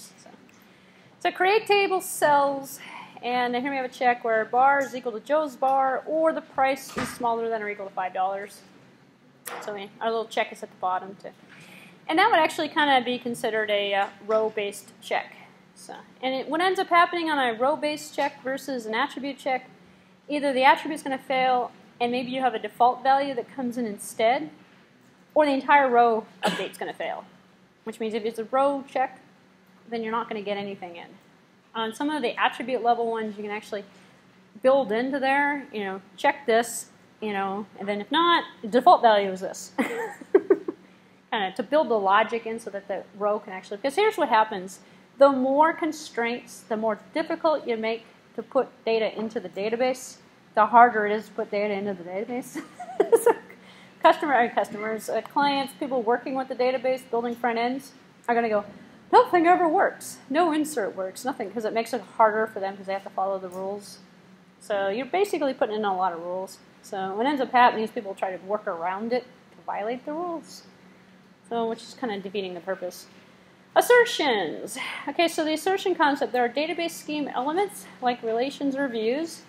So create table cells, and here we have a check where bar is equal to Joe's Bar, or the price is smaller than or equal to $5. So our little check is at the bottom too. And that would actually kind of be considered a row-based check. So, and what ends up happening on a row-based check versus an attribute check, either the attribute is going to fail, and maybe you have a default value that comes in instead, or the entire row update is going to fail. Which means if it's a row check, then you're not going to get anything in. On some of the attribute level ones, you can actually build into there, check this, and then if not, the default value is this. Kind of to build the logic in so that the row can actually, because here's what happens. The more constraints, the more difficult you make to put data into the database, the harder it is to put data into the database. So customers, clients, people working with the database, building front ends, are going to go, nothing ever works. No insert works, nothing, because it makes it harder for them because they have to follow the rules. So you're basically putting in a lot of rules. So what ends up happening is people try to work around it to violate the rules. So which is kind of defeating the purpose. Assertions. Okay, so the assertion concept, there are database scheme elements like relations or views.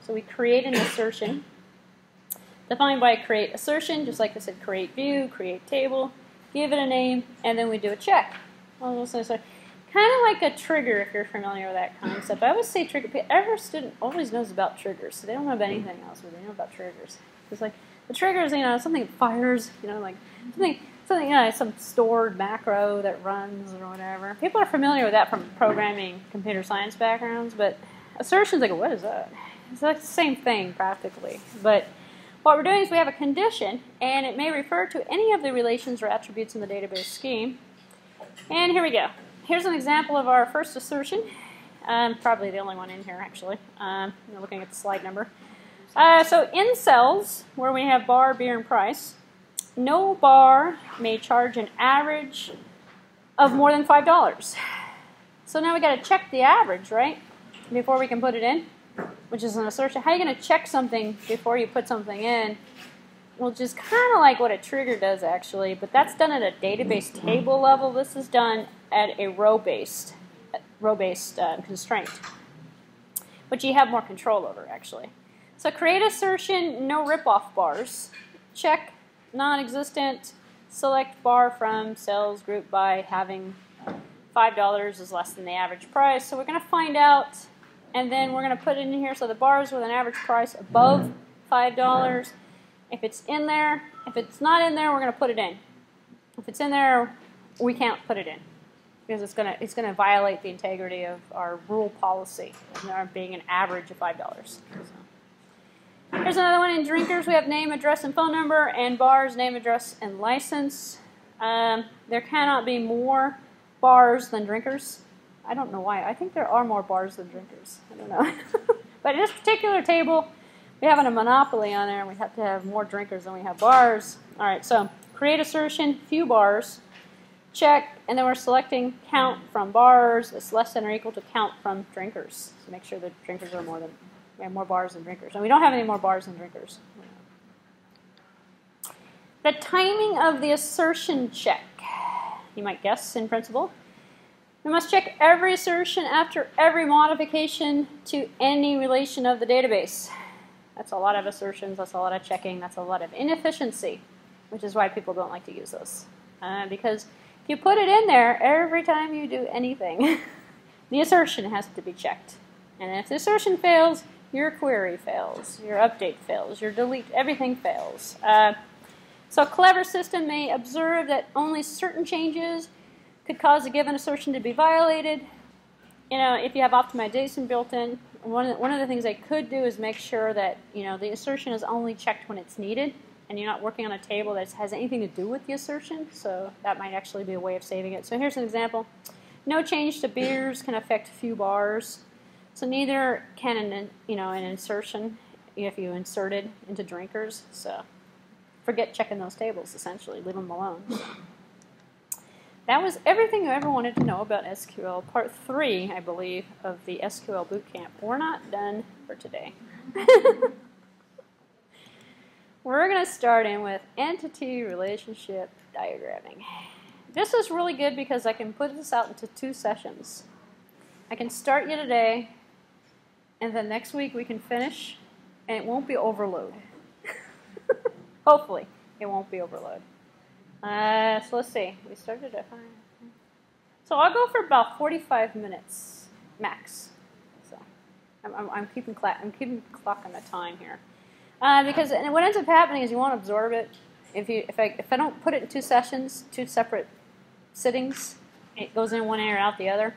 So we create an assertion. Defined by create assertion, just like I said, create view, create table, give it a name, and then we do a check. Kind of like a trigger if you're familiar with that concept. I always say trigger. Every student always knows about triggers, so they don't know about anything else, but they know about triggers. It's like the triggers, something fires, like something, some stored macro that runs or whatever. People are familiar with that from programming, computer science backgrounds, but assertions, what is that? It's like the same thing practically, but what we're doing is we have a condition, and it may refer to any of the relations or attributes in the database scheme. And here we go. Here's an example of our first assertion. Probably the only one in here, actually. I'm looking at the slide number. So in cells, where we have bar, beer, and price, no bar may charge an average of more than $5. So now we got to check the average, right? Before we can put it in, which is an assertion. How are you going to check something before you put something in? Which is kind of like what a trigger does, actually, but that's done at a database table level. This is done at a row-based constraint, which you have more control over, actually. So create assertion, no rip-off bars. Check, non-existent, select bar from cells group by having $5 is less than the average price. So we're going to find out, and then we're going to put it in here. So the bars with an average price above $5. If it's in there, if it's not in there, we're going to put it in. If it's in there, we can't put it in because it's going to violate the integrity of our rule policy of there being an average of $5. So. Here's another one in drinkers. We have name, address, and phone number, and bars, name, address, and license. There cannot be more bars than drinkers. I don't know why. I think there are more bars than drinkers. I don't know. But in this particular table, we have a monopoly on there, and we have to have more drinkers than we have bars. All right, so create assertion, few bars, check, and then we're selecting count from bars. It's less than or equal to count from drinkers. So make sure that drinkers are we have more bars than drinkers. And we don't have any more bars than drinkers. The timing of the assertion check. You might guess in principle. We must check every assertion after every modification to any relation of the database. That's a lot of assertions, that's a lot of checking, that's a lot of inefficiency, which is why people don't like to use this. Because if you put it in there every time you do anything, the assertion has to be checked. And if the assertion fails, your query fails, your update fails, your delete, everything fails. So a clever system may observe that only certain changes Could cause a given assertion to be violated. You know, if you have optimization built in, one of the things they could do is make sure that, you know, the assertion is only checked when it's needed, and you're not working on a table that has anything to do with the assertion, so that might actually be a way of saving it. So here's an example. No change to beers can affect few bars, so neither can an insertion if you insert it into drinkers. So forget checking those tables, essentially. Leave them alone. That was everything you ever wanted to know about SQL. Part 3, I believe, of the SQL Bootcamp. We're not done for today. We're going to start in with entity relationship diagramming. This is really good because I can put this out into 2 sessions. I can start you today, and then next week we can finish, and it won't be overload. Hopefully, it won't be overload. So let's see. We started at 5. So I'll go for about 45 minutes max. So I'm keeping clock on the time here, because what ends up happening is you won't absorb it if I don't put it in 2 sessions, 2 separate sittings. It goes in one ear out the other,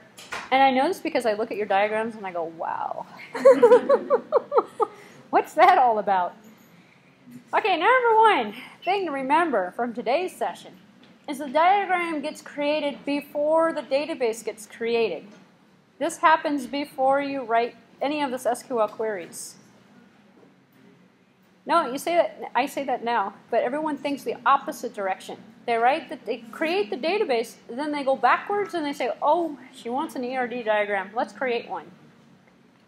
and I know this because I look at your diagrams and I go, wow, what's that all about? Okay, number 1 thing to remember from today's session is the diagram gets created before the database gets created. This happens before you write any of this SQL queries. No, you say that. I say that now, but everyone thinks the opposite direction. They create the database, then they go backwards and they say, oh, she wants an ERD diagram. Let's create one.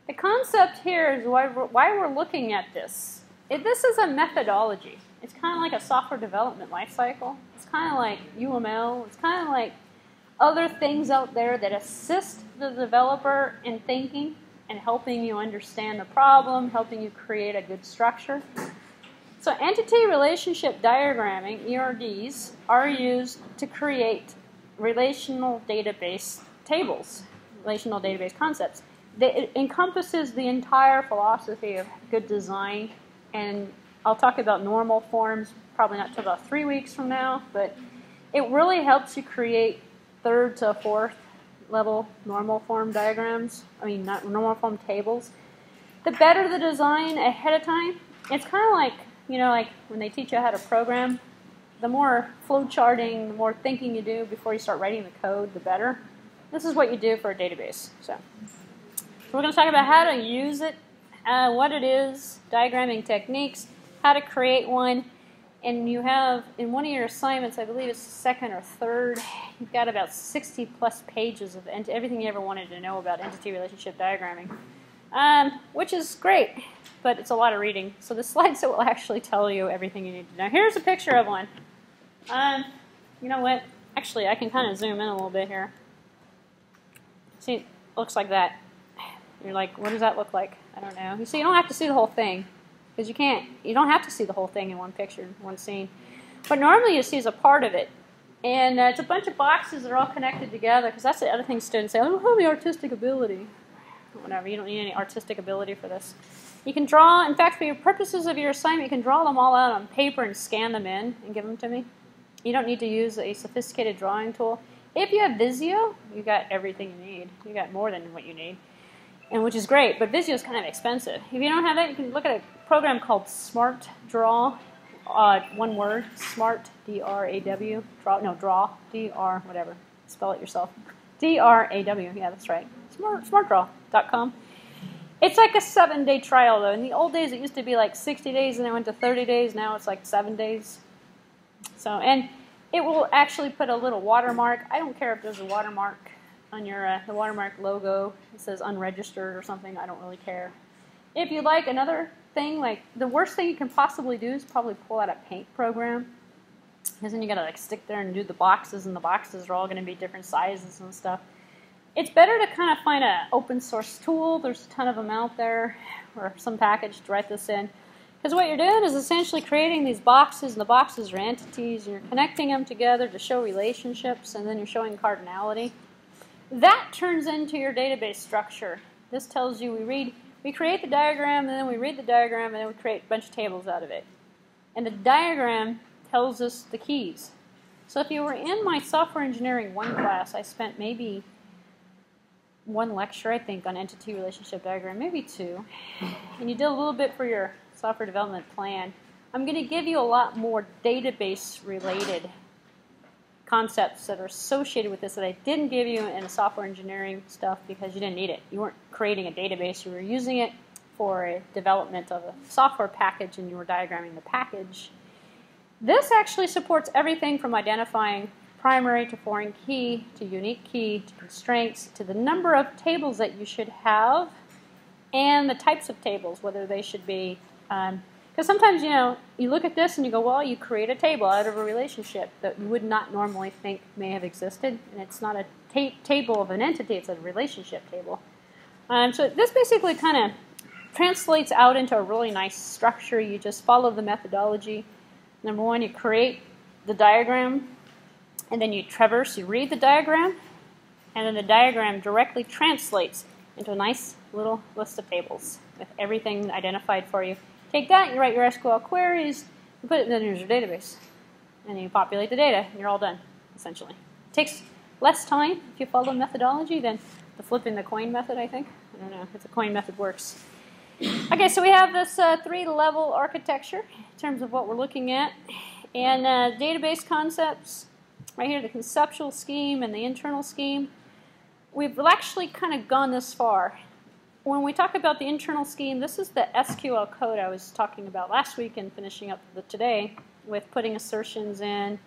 The concept here is why we're looking at this. This is a methodology. It's kind of like a software development lifecycle. It's kind of like UML. It's kind of like other things out there that assist the developer in thinking and helping you understand the problem, helping you create a good structure. So entity relationship diagramming, ERDs, are used to create relational database tables, relational database concepts. It encompasses the entire philosophy of good design, and I'll talk about normal forms probably not until about 3 weeks from now, but it really helps you create 3rd to 4th level normal form diagrams, not normal form tables. The better the design ahead of time, it's kind of like, like when they teach you how to program, the more flow charting, the more thinking you do before you start writing the code, the better. This is what you do for a database. So we're going to talk about how to use it, what it is, diagramming techniques, how to create one, and you have, in one of your assignments, I believe it's 2nd or 3rd, you've got about 60 plus pages of everything you ever wanted to know about entity relationship diagramming, which is great, but it's a lot of reading. So the slideshow will actually tell you everything you need to know. Here's a picture of one. You know what? Actually, I can kind of zoom in a little bit here. See, it looks like that. You're like, what does that look like? I don't know. You see, you don't have to see the whole thing, because you don't have to see the whole thing in one picture, one scene. But normally you see is a part of it. And it's a bunch of boxes that are all connected together, because that's the other thing students say, I don't have the artistic ability. Whatever, you don't need any artistic ability for this. You can draw, in fact, for your purposes of your assignment, you can draw them all out on paper and scan them in and give them to me. You don't need to use a sophisticated drawing tool. If you have Visio, you got everything you need. You got more than what you need, and which is great, but Visio is kind of expensive. If you don't have that, you can look at a program called Smart Draw, one word, Smart, D-R-A-W, draw, D-R, whatever, spell it yourself, D-R-A-W, yeah, that's right, smartdraw.com. It's like a 7-day trial, though. In the old days, it used to be like 60 days, and it went to 30 days, now it's like 7 days. So, and it will actually put a little watermark. I don't care if there's a watermark on your the watermark logo. It says unregistered or something. I don't really care. If you like another thing, like the worst thing you can possibly do is probably pull out a paint program, because then you gotta like stick there and do the boxes, and the boxes are all going to be different sizes and stuff. It's better to kind of find an open source tool. There's a ton of them out there, or some package to write this in. Because what you're doing is essentially creating these boxes, and the boxes are entities, and you're connecting them together to show relationships, and then you're showing cardinality. That turns into your database structure. This tells you we create the diagram, and then we read the diagram, and then we create a bunch of tables out of it. And the diagram tells us the keys. So if you were in my Software Engineering 1 class, I spent maybe 1 lecture, I think, on entity relationship diagram, maybe 2. And you did a little bit for your software development plan. I'm going to give you a lot more database-related concepts that are associated with this that I didn't give you in the software engineering stuff because you didn't need it. You weren't creating a database. You were using it for a development of a software package, and you were diagramming the package. This actually supports everything from identifying primary to foreign key, to unique key, to constraints, to the number of tables that you should have, and the types of tables, whether they should be, because sometimes, you know, you look at this and you go, well, you create a table out of a relationship that you would not normally think may have existed, and it's not a table of an entity, it's a relationship table. So this basically kind of translates out into a really nice structure. You just follow the methodology. Number 1, you create the diagram, and then you traverse, you read the diagram, and then the diagram directly translates into a nice little list of tables with everything identified for you. Take that, you write your SQL queries, you put it in the user database, and you populate the data, and you're all done, essentially. It takes less time if you follow the methodology than the flipping the coin method, I think. I don't know if the coin method works. Okay, so we have this 3-level architecture in terms of what we're looking at. And database concepts, right here, the conceptual scheme and the internal scheme. We've actually kind of gone this far. When we talk about the internal scheme, this is the SQL code I was talking about last week and finishing up today with putting assertions in.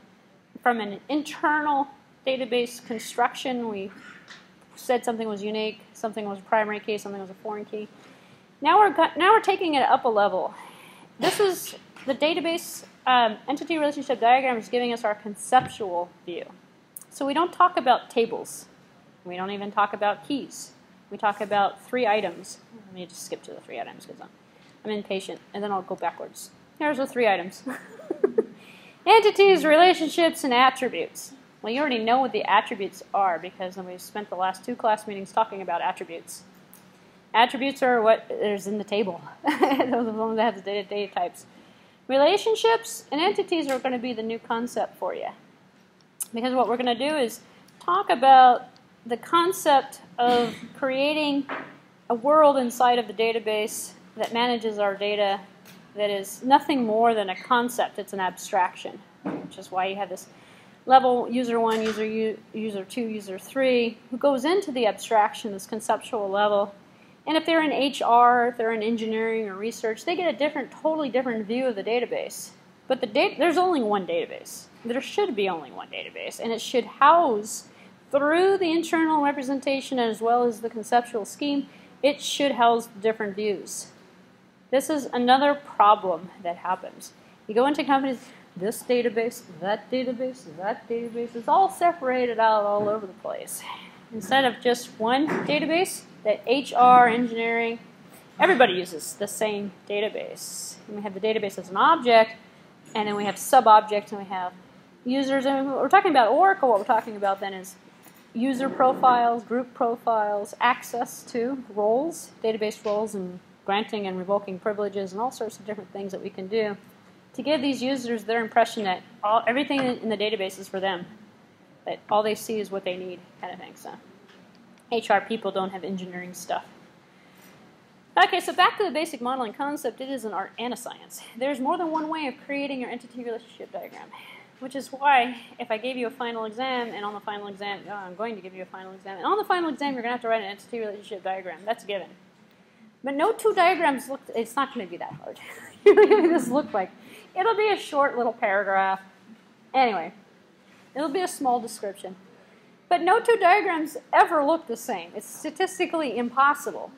From an internal database construction, we said something was unique, something was a primary key, something was a foreign key. Now we're taking it up a level. This is the database entity relationship diagram is giving us our conceptual view. So we don't talk about tables. We don't even talk about keys. We talk about 3 items. Let me just skip to the 3 items because I'm impatient, and then I'll go backwards. Here's the 3 items. Entities, relationships, and attributes. Well, you already know what the attributes are because we've spent the last 2 class meetings talking about attributes. Attributes are what is in the table. Those are the ones that have the data types. Relationships and entities are going to be the new concept for you. Because what we're going to do is talk about the concept of creating a world inside of the database that manages our data that is nothing more than a concept. It's an abstraction, which is why you have this level user 1, user 2, user 3, who goes into the abstraction, this conceptual level. And if they're in HR, if they're in engineering or research, they get a totally different view of the database. But there's only one database. There should be only one database, and it should house, through the internal representation as well as the conceptual scheme, it should house different views. This is another problem that happens. You go into companies, this database, that database, that database, it's all separated out all over the place. Instead of just one database, that HR, engineering, everybody uses the same database. And we have the database as an object, and then we have sub-objects, and we have users. And what we're talking about Oracle, what we're talking about then is user profiles, group profiles, access to roles, database roles, and granting and revoking privileges, and all sorts of different things that we can do to give these users their impression that everything in the database is for them, that all they see is what they need, kind of thing. So HR people don't have engineering stuff. Okay, so back to the basic modeling concept. It is an art and a science. There's more than one way of creating your entity relationship diagram, which is why if I gave you a final exam, and on the final exam, I'm going to give you a final exam, and on the final exam you're going to have to write an entity relationship diagram. That's a given. But no 2 diagrams look, it's not going to be that hard. This look like, it'll be a short little paragraph. Anyway, it'll be a small description. But no 2 diagrams ever look the same. It's statistically impossible.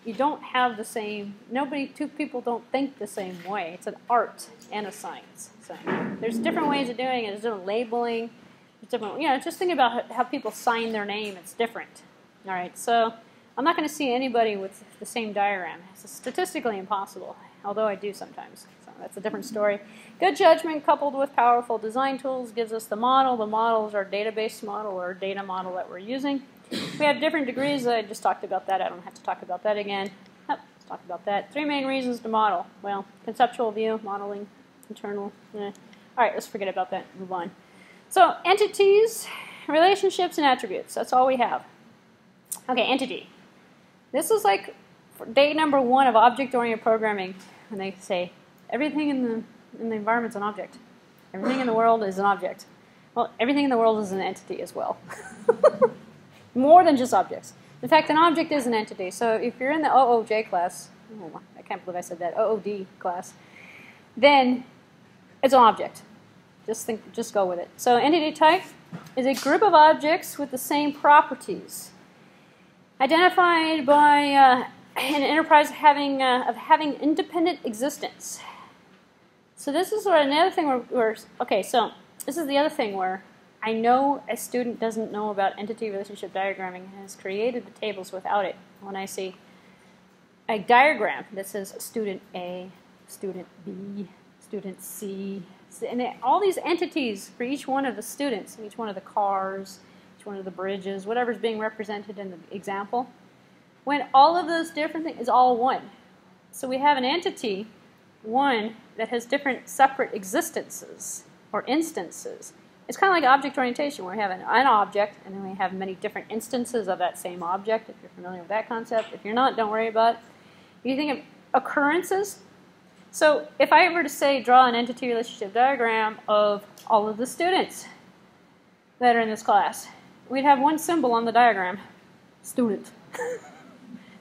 You don't have the same, 2 people don't think the same way. It's an art and a science. So there's different ways of doing it. There's different labeling. There's different, just think about how people sign their name. It's different. All right, so I'm not going to see anybody with the same diagram. It's statistically impossible, although I do sometimes. So that's a different story. Good judgment coupled with powerful design tools gives us the model. The model is our database model or data model that we're using. We have different degrees. I just talked about that. I don't have to talk about that again. Let's talk about that. 3 main reasons to model. Well, conceptual view, modeling, internal. All right, let's forget about that. Move on. So entities, relationships, and attributes. That's all we have. Okay, entity. This is like day number 1 of object-oriented programming, when they say everything in the environment's an object. Everything in the world is an object. Well, everything in the world is an entity as well. More than just objects. In fact, an object is an entity. So if you're in the OOJ class, oh, I can't believe I said that, OOD class, then it's an object. Just go with it. So entity type is a group of objects with the same properties, identified by an enterprise having independent existence. So this is another thing where okay, so this is the other thing where I know a student doesn't know about entity relationship diagramming and has created the tables without it. When I see a diagram that says student A, student B, student C, and all these entities for each one of the students, each one of the cars, each one of the bridges, whatever's being represented in the example, when all of those different things is all one. So we have an entity, one, that has different separate existences or instances. It's kind of like object orientation, where we have an object and then we have many different instances of that same object, if you're familiar with that concept. If you're not, don't worry about it. If you think of occurrences, so if I were to say draw an entity relationship diagram of all of the students that are in this class, we'd have one symbol on the diagram, student.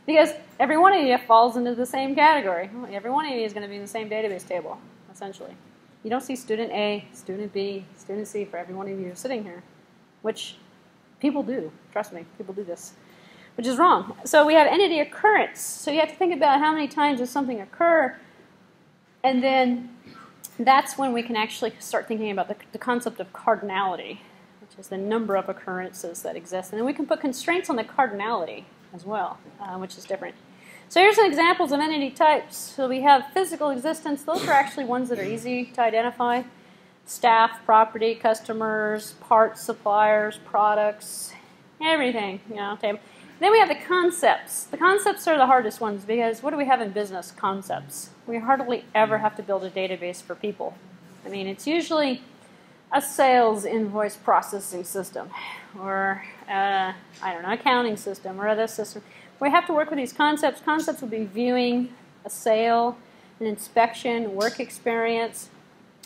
Because every one of you falls into the same category. Every one of you is going to be in the same database table, essentially. You don't see student A, student B, student C for every one of you sitting here, which people do. Trust me, people do this, which is wrong. So we have entity occurrence. So you have to think about how many times does something occur, and then that's when we can actually start thinking about the concept of cardinality, which is the number of occurrences that exist. And then we can put constraints on the cardinality as well, which is different. So here's some examples of entity types. So we have physical existence. Those are actually ones that are easy to identify. Staff, property, customers, parts, suppliers, products, everything, table. Then we have the concepts. The concepts are the hardest ones because what do we have in business? Concepts. We hardly ever have to build a database for people. I mean, it's usually a sales invoice processing system or, I don't know, accounting system or other system. We have to work with these concepts. Concepts will be viewing, a sale, an inspection, work experience,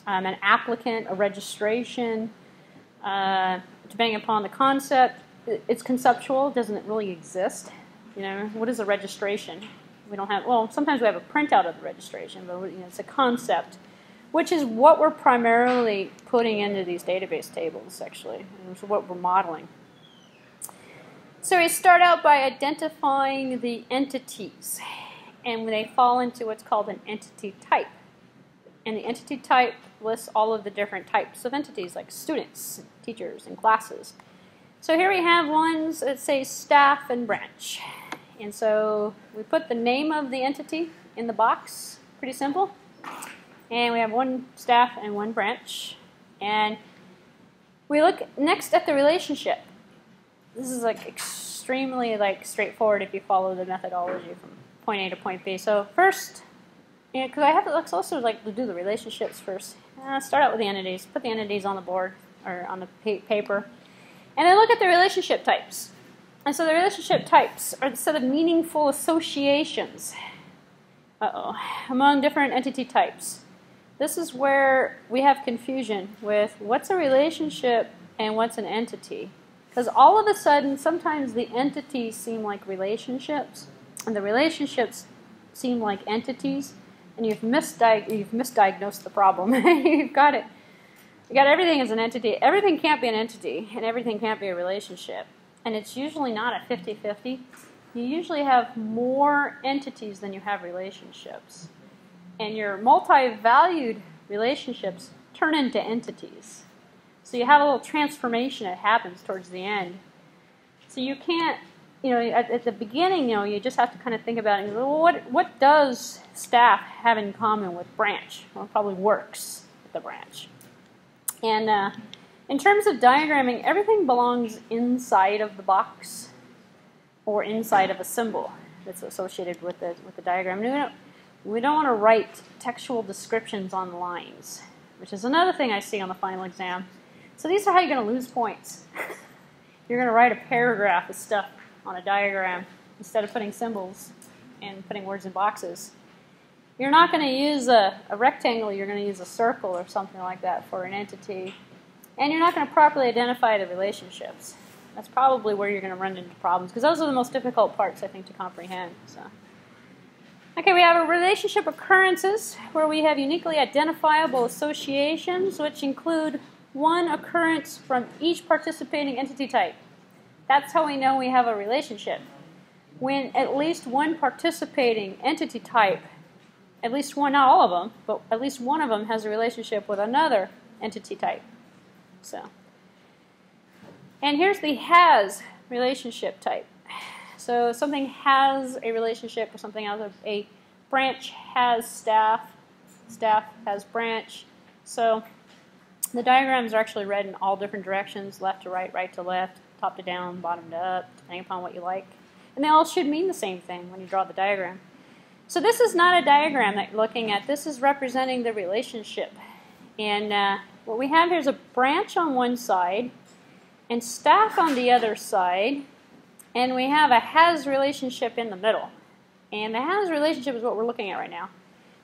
an applicant, a registration. Depending upon the concept, it's conceptual. Doesn't it really exist? What is a registration? We don't have, well, sometimes we have a printout of the registration, but it's a concept, which is what we're primarily putting into these database tables, actually, and it's what we're modeling. So we start out by identifying the entities, and they fall into what's called an entity type. And the entity type lists all of the different types of entities, like students, teachers, and classes. So here we have ones that say staff and branch. And so we put the name of the entity in the box, pretty simple. And we have one staff and one branch. And we look next at the relationship. This is extremely straightforward if you follow the methodology from point A to point B. So first, because I have to also to do the relationships first. Start out with the entities. Put the entities on the board or on the paper, and then look at the relationship types. And so the relationship types are the set of meaningful associations among different entity types. This is where we have confusion with what's a relationship and what's an entity. Because all of a sudden, sometimes the entities seem like relationships, and the relationships seem like entities, and you've misdiagnosed the problem. You've got it. You got everything as an entity. Everything can't be an entity, and everything can't be a relationship. And it's usually not a 50-50. You usually have more entities than you have relationships. And your multi-valued relationships turn into entities. So you have a little transformation that happens towards the end. So you can't, at the beginning, you just have to kind of think about it. Well, what does staff have in common with branch? Well, it probably works with the branch. And in terms of diagramming, everything belongs inside of the box or inside of a symbol that's associated with the diagram. We don't want to write textual descriptions on lines, which is another thing I see on the final exam. So these are how you're going to lose points. You're going to write a paragraph of stuff on a diagram instead of putting symbols and putting words in boxes. You're not going to use a rectangle, you're going to use a circle or something like that for an entity. And you're not going to properly identify the relationships. That's probably where you're going to run into problems, because those are the most difficult parts, I think, to comprehend. So, okay, we have a relationship occurrences, where we have uniquely identifiable associations, which include one occurrence from each participating entity type. That's how we know we have a relationship. When at least one participating entity type, at least one, not all of them, but at least one of them has a relationship with another entity type. So, and here's the has relationship type. So something has a relationship with something else. A branch has staff, staff has branch. So the diagrams are actually read in all different directions, left to right, right to left, top to down, bottom to up, depending upon what you like. And they all should mean the same thing when you draw the diagram. So this is not a diagram that you're looking at. This is representing the relationship. And what we have here is a branch on one side and staff on the other side. And we have a has relationship in the middle. And the has relationship is what we're looking at right now.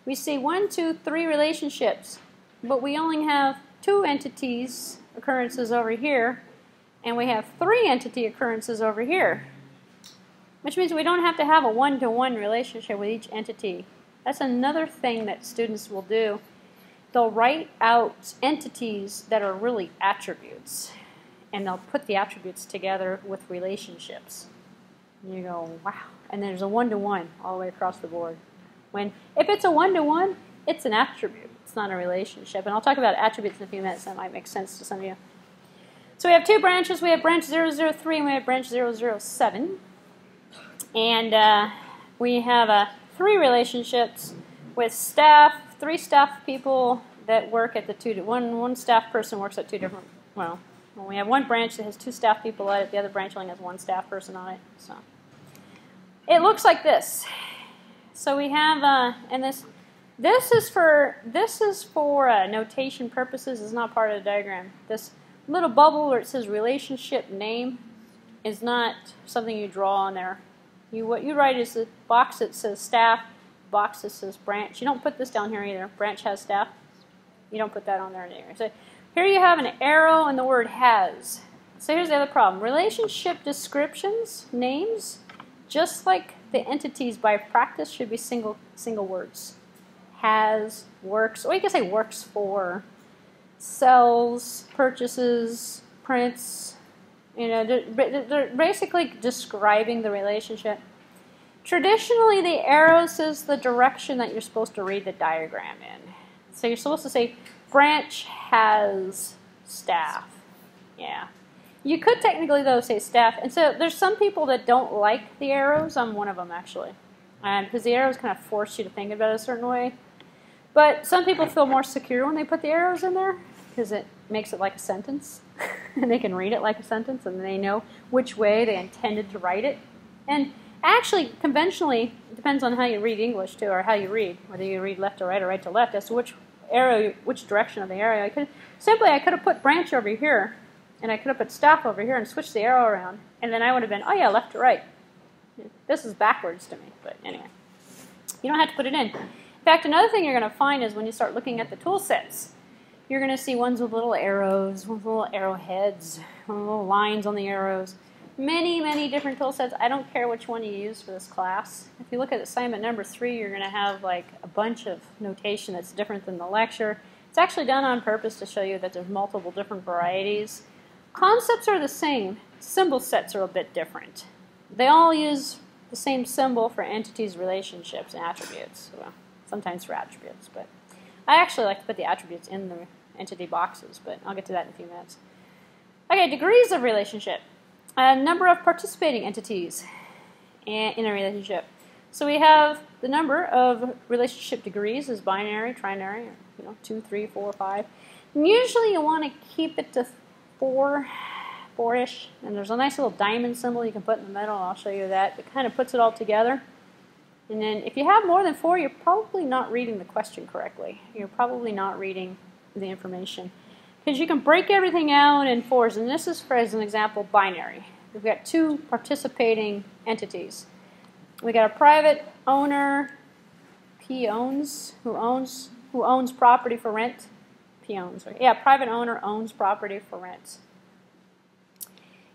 We see 1, 2, 3 relationships, but we only have 2 entities occurrences over here, and we have 3 entity occurrences over here, which means we don't have to have a one-to-one relationship with each entity. That's another thing that students will do. They'll write out entities that are really attributes, and they'll put the attributes together with relationships. And you go, wow. And there's a one-to-one all the way across the board. If it's a one-to-one, it's an attribute. It's not a relationship. And I'll talk about attributes in a few minutes. That might make sense to some of you. So we have 2 branches. We have branch 003 and we have branch 007. And we have 3 relationships with staff, 3 staff people that work at the one staff person works at 2 different, well, we have 1 branch that has 2 staff people at it. The other branch only has 1 staff person on it. So it looks like this. So we have, and this is for notation purposes. It's not part of the diagram. This little bubble where it says relationship name is not something you draw on there. What you write is the box that says staff, box that says branch. You don't put this down here either. Branch has staff. You don't put that on there either. So here you have an arrow and the word has. So here's the other problem. Relationship descriptions, names, just like the entities by practice, should be single words. Has, works, or you can say works for, sells, purchases, prints. You know, they're basically describing the relationship. Traditionally, the arrow says the direction that you're supposed to read the diagram in. So you're supposed to say, branch has staff. Yeah. You could technically, though, say staff. And so there's some people that don't like the arrows. I'm one of them, actually. Because the arrows kind of force you to think about it a certain way. But some people feel more secure when they put the arrows in there, because it makes it like a sentence. And they can read it like a sentence, and they know which way they intended to write it. And actually, conventionally, it depends on how you read English, too, or how you read, whether you read left to right or right to left, as to which direction of the arrow. I could have put branch over here, and I could have put staff over here and switched the arrow around, and then I would have been, oh yeah, left to right. This is backwards to me, but anyway. You don't have to put it in. In fact, another thing you're going to find is when you start looking at the tool sets, you're going to see ones with little arrows, ones with little arrowheads, little lines on the arrows. Many, many different tool sets. I don't care which one you use for this class. If you look at assignment number 3, you're going to have like a bunch of notation that's different than the lecture. It's actually done on purpose to show you that there's multiple different varieties. Concepts are the same. Symbol sets are a bit different. They all use the same symbol for entities, relationships, and attributes. Well, sometimes for attributes, but I actually like to put the attributes in the entity boxes, but I'll get to that in a few minutes. Okay, degrees of relationship. A number of participating entities in a relationship. So we have the number of relationship degrees is binary, trinary, 2, 3, 4, 5. And usually you want to keep it to 4-ish. And there's a nice little diamond symbol you can put in the middle. I'll show you that. It kind of puts it all together. And then if you have more than 4, you're probably not reading the question correctly. You're probably not reading the information. Because you can break everything out in fours, and this is, for as an example, binary. We've got two participating entities. We got a private owner, P owns, who owns property for rent. P owns, right? Yeah, private owner owns property for rent.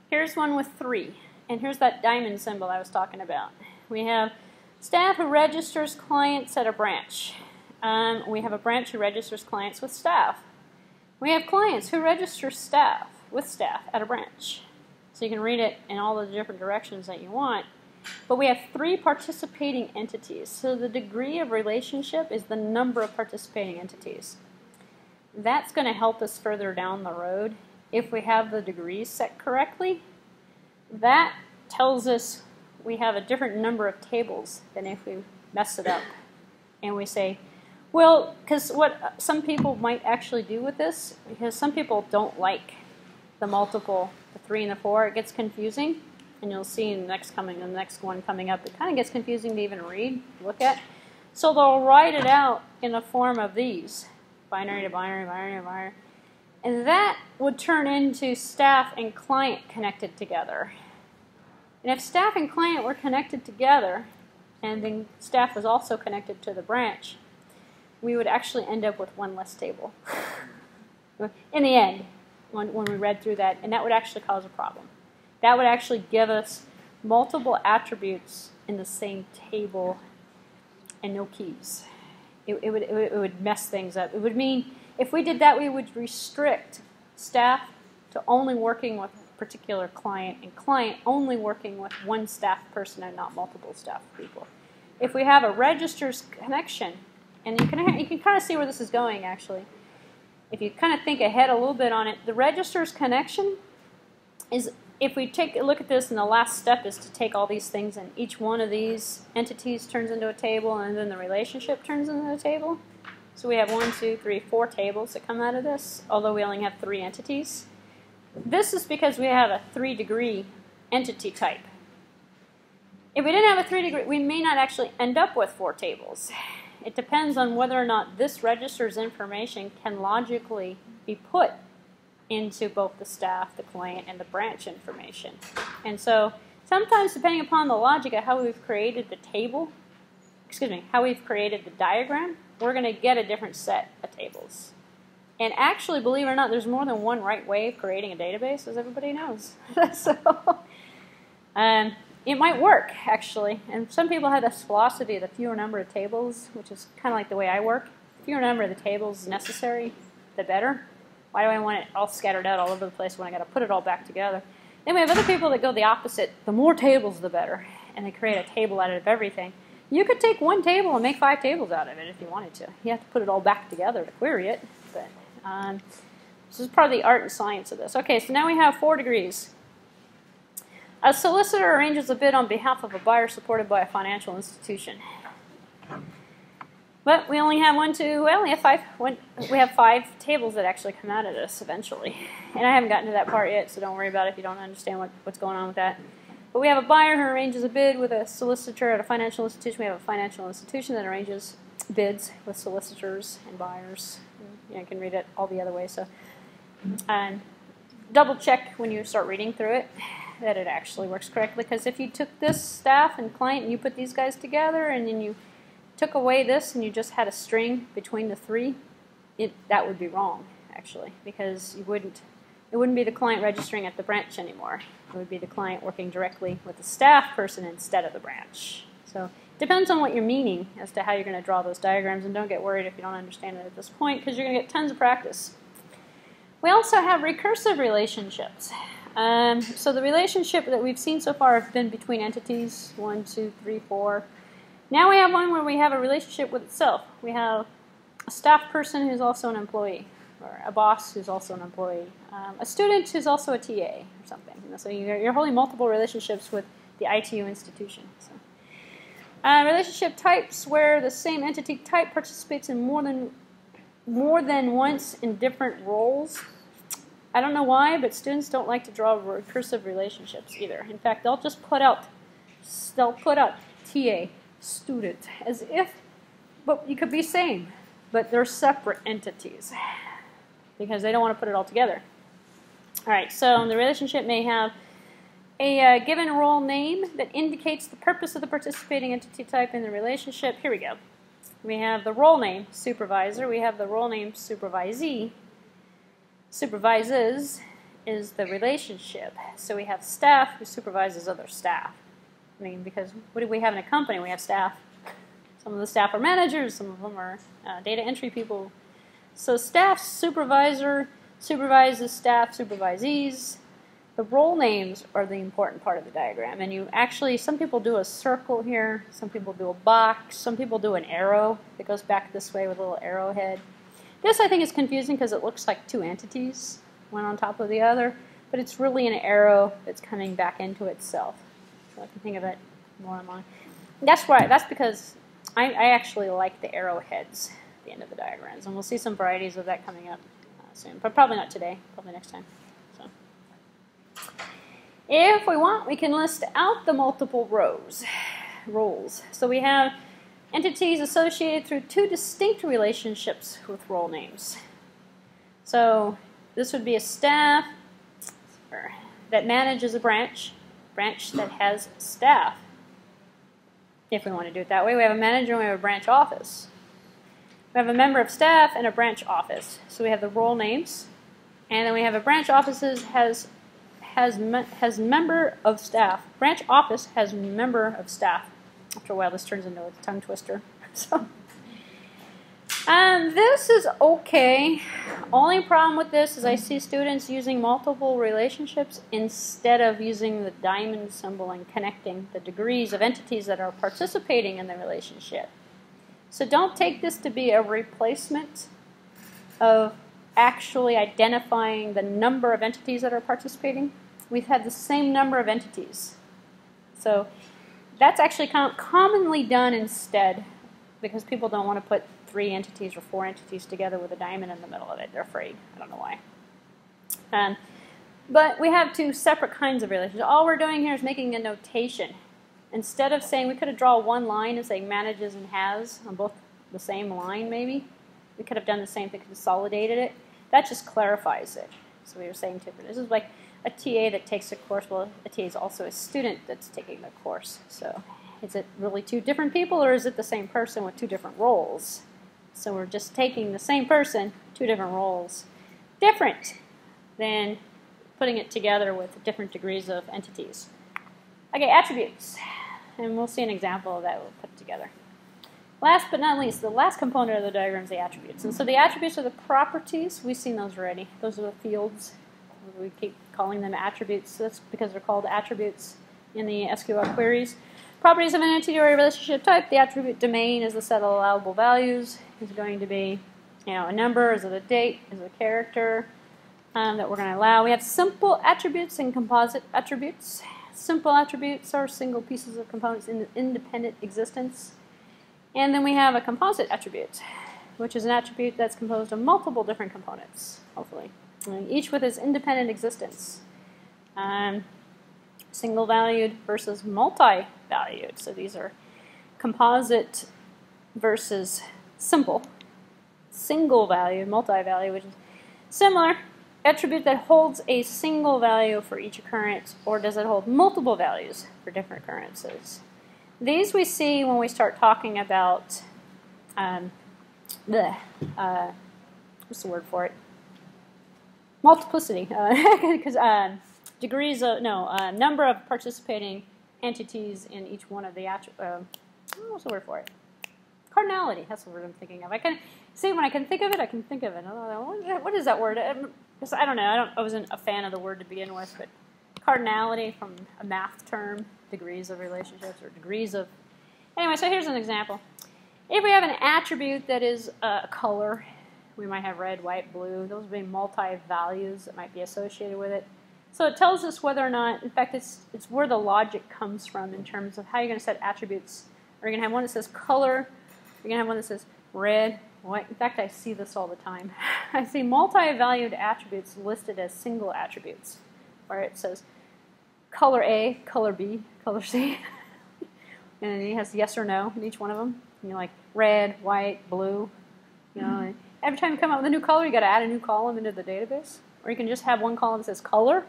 Here's one with 3, and here's that diamond symbol I was talking about. We have staff who registers clients at a branch. We have a branch who registers clients with staff. We have clients who register staff with staff at a branch. So you can read it in all the different directions that you want. But we have 3 participating entities. So the degree of relationship is the number of participating entities. That's going to help us further down the road. If we have the degrees set correctly, that tells us we have a different number of tables than if we mess it up. And we say, well, because what some people might actually do with this, because some people don't like the multiple, the 3 and the 4, it gets confusing. And you'll see in the next one coming up, it kind of gets confusing to even read, look at. So they'll write it out in the form of these, binary to binary, binary to binary. And that would turn into staff and client connected together. And if staff and client were connected together, and then staff was also connected to the branch, we would actually end up with one less table. In the end, when we read through that, and that would actually cause a problem. That would actually give us multiple attributes in the same table and no keys. It would mess things up. It would mean if we did that, we would restrict staff to only working with a particular client and client only working with one staff person and not multiple staff people. If we have a registers connection, and you can kind of see where this is going actually. If you kind of think ahead a little bit on it, the registers connection is, if we take a look at this, and the last step is to take all these things and each one of these entities turns into a table and then the relationship turns into a table. So we have 1, 2, 3, 4 tables that come out of this, although we only have 3 entities. This is because we have a 3-degree entity type. If we didn't have a 3-degree, we may not actually end up with 4 tables. It depends on whether or not this register's information can logically be put into both the staff, the client, and the branch information. And so sometimes, depending upon the logic of how we've created the table, how we've created the diagram, we're going to get a different set of tables. And actually, believe it or not, there's more than one right way of creating a database, as everybody knows. So it might work, actually. And some people have this philosophy of the fewer number of tables, which is kind of like the way I work. The fewer number of the tables necessary, the better. Why do I want it all scattered out all over the place when I got to put it all back together? Then we have other people that go the opposite. The more tables, the better. And they create a table out of everything. You could take one table and make 5 tables out of it if you wanted to. You have to put it all back together to query it. But this is part of the art and science of this. Okay, so now we have 4 degrees. A solicitor arranges a bid on behalf of a buyer supported by a financial institution. But we only have 5 tables that actually come out of this eventually. And I haven't gotten to that part yet, so don't worry about it if you don't understand what's going on with that. But we have a buyer who arranges a bid with a solicitor at a financial institution. We have a financial institution that arranges bids with solicitors and buyers. You can read it all the other way. So double check when you start reading through it that it actually works correctly. Because if you took this staff and client and you put these guys together and then you took away this and you just had a string between the 3, that would be wrong actually, because it wouldn't be the client registering at the branch anymore. It would be the client working directly with the staff person instead of the branch. So it depends on what you're meaning as to how you're going to draw those diagrams, and don't get worried if you don't understand it at this point, because you're going to get tons of practice. We also have recursive relationships. So the relationship that we've seen so far have been between entities, 1, 2, 3, 4. Now we have one where we have a relationship with itself. We have a staff person who's also an employee, or a boss who's also an employee, a student who's also a TA or something. So you're holding multiple relationships with the ITU institution. So, relationship types where the same entity type participates in more than once in different roles. I don't know why, but students don't like to draw recursive relationships either. In fact, they'll just put out TA, student, as if, but you could be same, but they're separate entities. because they don't want to put it all together. All right, so the relationship may have a given role name that indicates the purpose of the participating entity type in the relationship. Here we go. We have the role name, supervisor. We have the role name, supervisee. Supervises is the relationship. So we have staff who supervises other staff. I mean, because what do we have in a company? We have staff. Some of the staff are managers. Some of them are data entry people. So staff supervisor supervises staff supervisees. The role names are the important part of the diagram. And you actually, some people do a circle here. Some people do a box. Some people do an arrow that goes back this way with a little arrowhead. This, I think, is confusing because it looks like two entities, one on top of the other. But it's really an arrow that's coming back into itself. So I can think of it more on mine. That's why. That's because I actually like the arrowheads at the end of the diagrams. And we'll see some varieties of that coming up soon. But probably not today. Probably next time. So, if we want, we can list out the multiple roles. So we have entities associated through two distinct relationships with role names. So this would be a staff that manages a branch that has staff. If we want to do it that way, we have a manager and we have a branch office. We have a member of staff and a branch office. So we have the role names, and then we have a branch offices has member of staff. Branch office has member of staff. After a while, this turns into a tongue twister. So, this is okay. Only problem with this is I see students using multiple relationships instead of using the diamond symbol and connecting the degrees of entities that are participating in the relationship. So don't take this to be a replacement of actually identifying the number of entities that are participating. We've had the same number of entities. So that's actually commonly done instead because people don't want to put 3 entities or 4 entities together with a diamond in the middle of it. They're afraid. I don't know why. But we have 2 separate kinds of relationships. All we're doing here is making a notation. Instead of saying, we could have drawn one line and saying manages and has on both the same line maybe. We could have done the same thing, consolidated it. That just clarifies it. So we were saying this is like a TA that takes a course. Well, a TA is also a student that's taking the course. So is it really 2 different people, or is it the same person with 2 different roles? So we're just taking the same person, 2 different roles. Different than putting it together with different degrees of entities. Okay, attributes. And we'll see an example of that we'll put together. Last but not least, the last component of the diagram is the attributes. And so the attributes are the properties. We've seen those already. Those are the fields. We keep calling them attributes. That's because they're called attributes in the SQL queries. Properties of an entity or a relationship type. The attribute domain is the set of allowable values. It's going to be, a number, is it a date, is it a character that we're going to allow. We have simple attributes and composite attributes. Simple attributes are single pieces of components in independent existence. And then we have a composite attribute, which is an attribute that's composed of multiple different components, hopefully, each with its independent existence. Single valued versus multi-valued. So these are composite versus simple. Single valued, multi-valued, which is similar. Attribute that holds a single value for each occurrence, or does it hold multiple values for different occurrences? These we see when we start talking about what's the word for it? Multiplicity, because degrees of number of participating entities in each one of the what's the word for it? Cardinality. That's the word I'm thinking of. I can see when I can think of it. I can think of it. What is that word? I don't know. I wasn't a fan of the word to begin with, but cardinality from a math term, degrees of relationships or degrees of. Anyway, so here's an example. If we have an attribute that is a color, we might have red, white, blue. Those would be multi-values that might be associated with it. So it tells us whether or not, in fact, it's where the logic comes from in terms of how you're going to set attributes. Are you going to have one that says color? You're going to have one that says red, white. In fact, I see this all the time. I see multi-valued attributes listed as single attributes, where it says color A, color B, color C. And it has yes or no in each one of them. Like red, white, blue. every time you come up with a new color, you got to add a new column into the database. Or you can just have one column that says color,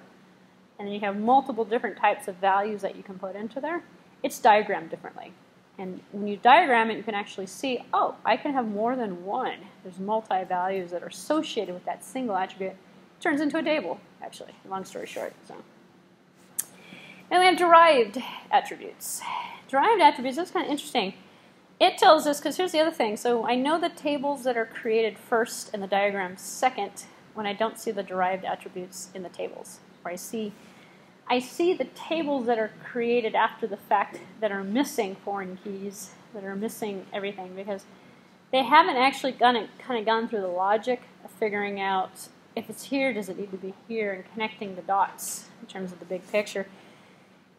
and then you have multiple different types of values that you can put into there. It's diagrammed differently. And when you diagram it, you can actually see, oh, I can have more than one. There's multi-values that are associated with that single attribute. It turns into a table, actually, long story short. So. And we have derived attributes. Derived attributes, that's kind of interesting. It tells us, because here's the other thing. So I know the tables that are created first and the diagrams second when I don't see the derived attributes in the tables. Or I see the tables that are created after the fact that are missing foreign keys, that are missing everything, because they haven't actually kind of gone through the logic of figuring out if it's here, does it need to be here, and connecting the dots in terms of the big picture.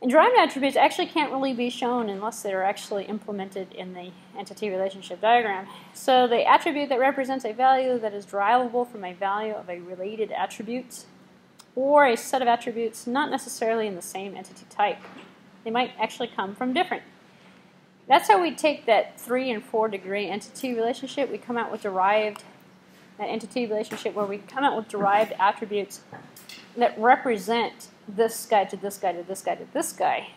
And derived attributes actually can't really be shown unless they're actually implemented in the entity relationship diagram. So the attribute that represents a value that is derivable from a value of a related attribute or a set of attributes not necessarily in the same entity type. They might actually come from different. That's how we take that 3 and 4 degree entity relationship. We come out with derived, that entity relationship where we come out with derived attributes that represent this guy to this guy to this guy to this guy.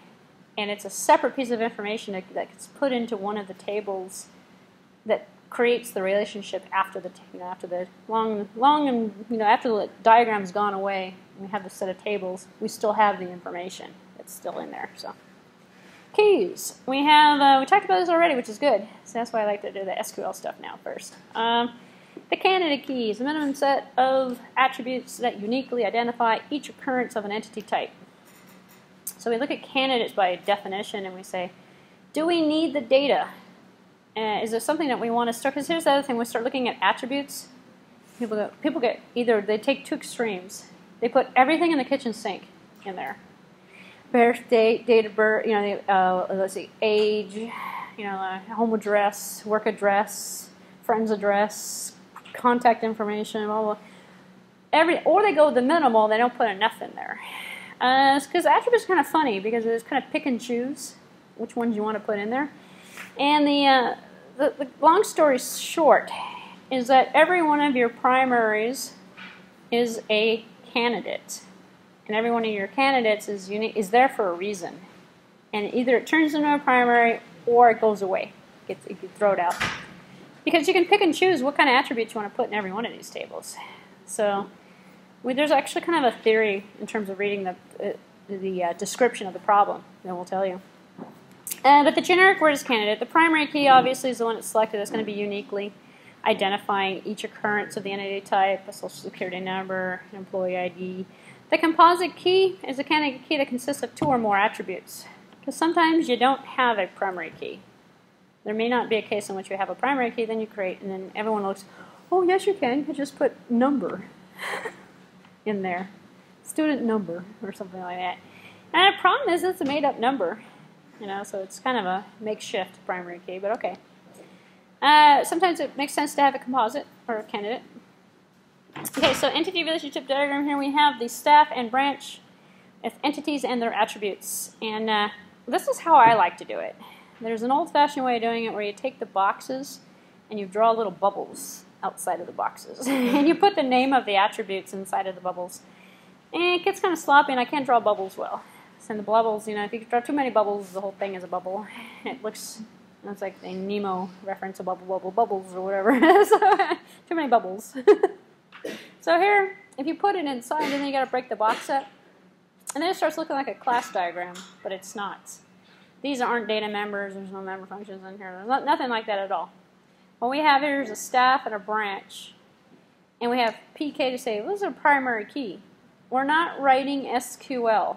And it's a separate piece of information that gets put into one of the tables that creates the relationship after the after the after the diagram's gone away. And we have the set of tables. We still have the information that's still in there. So keys. We have we talked about this already, which is good. So that's why I like to do the SQL stuff now first. The candidate keys, the minimum set of attributes that uniquely identify each occurrence of an entity type. So we look at candidates by definition and we say, do we need the data? Is there something that we want to store? Because here's the other thing, we start looking at attributes. People get either, they take two extremes. They put everything in the kitchen sink in there. Birth date, date of birth, let's see, age, home address, work address, friend's address, contact information, blah, blah. Or they go with the minimal, they don't put enough in there. Because attributes are kind of funny because it's kind of pick and choose which ones you want to put in there. And the long story short is that every one of your primaries is a candidate. And every one of your candidates is there for a reason. And either it turns into a primary or it goes away. You throw it out. Because you can pick and choose what kind of attributes you want to put in every one of these tables. So there's actually kind of a theory in terms of reading the description of the problem that will tell you. But the generic word is candidate. The primary key obviously is the one that's selected. It's going to be uniquely identifying each occurrence of the entity type, a social security number, an employee ID. The composite key is a candidate key that consists of 2 or more attributes. Because sometimes you don't have a primary key. There may not be a case in which you have a primary key, then you create, and then everyone looks, oh, yes, you can. You just put number in there. Student number or something like that. And the problem is it's a made-up number, so it's kind of a makeshift primary key, but okay. Sometimes it makes sense to have a composite or a candidate. Okay, so entity relationship diagram here we have the staff and branch with entities and their attributes. And this is how I like to do it. There's an old-fashioned way of doing it where you take the boxes and you draw little bubbles outside of the boxes. And you put the name of the attributes inside of the bubbles. And it gets kind of sloppy and I can't draw bubbles well. So the bubbles, if you draw too many bubbles, the whole thing is a bubble. It looks, it's like the Nemo reference, a bubble, bubble, bubbles or whatever. So, too many bubbles. So here, if you put it inside, and then you got to break the box up. And then it starts looking like a class diagram, but it's not. These aren't data members. There's no member functions in here. There's nothing like that at all. What we have here is a staff and a branch. And we have PK to say, well, this is a primary key. We're not writing SQL.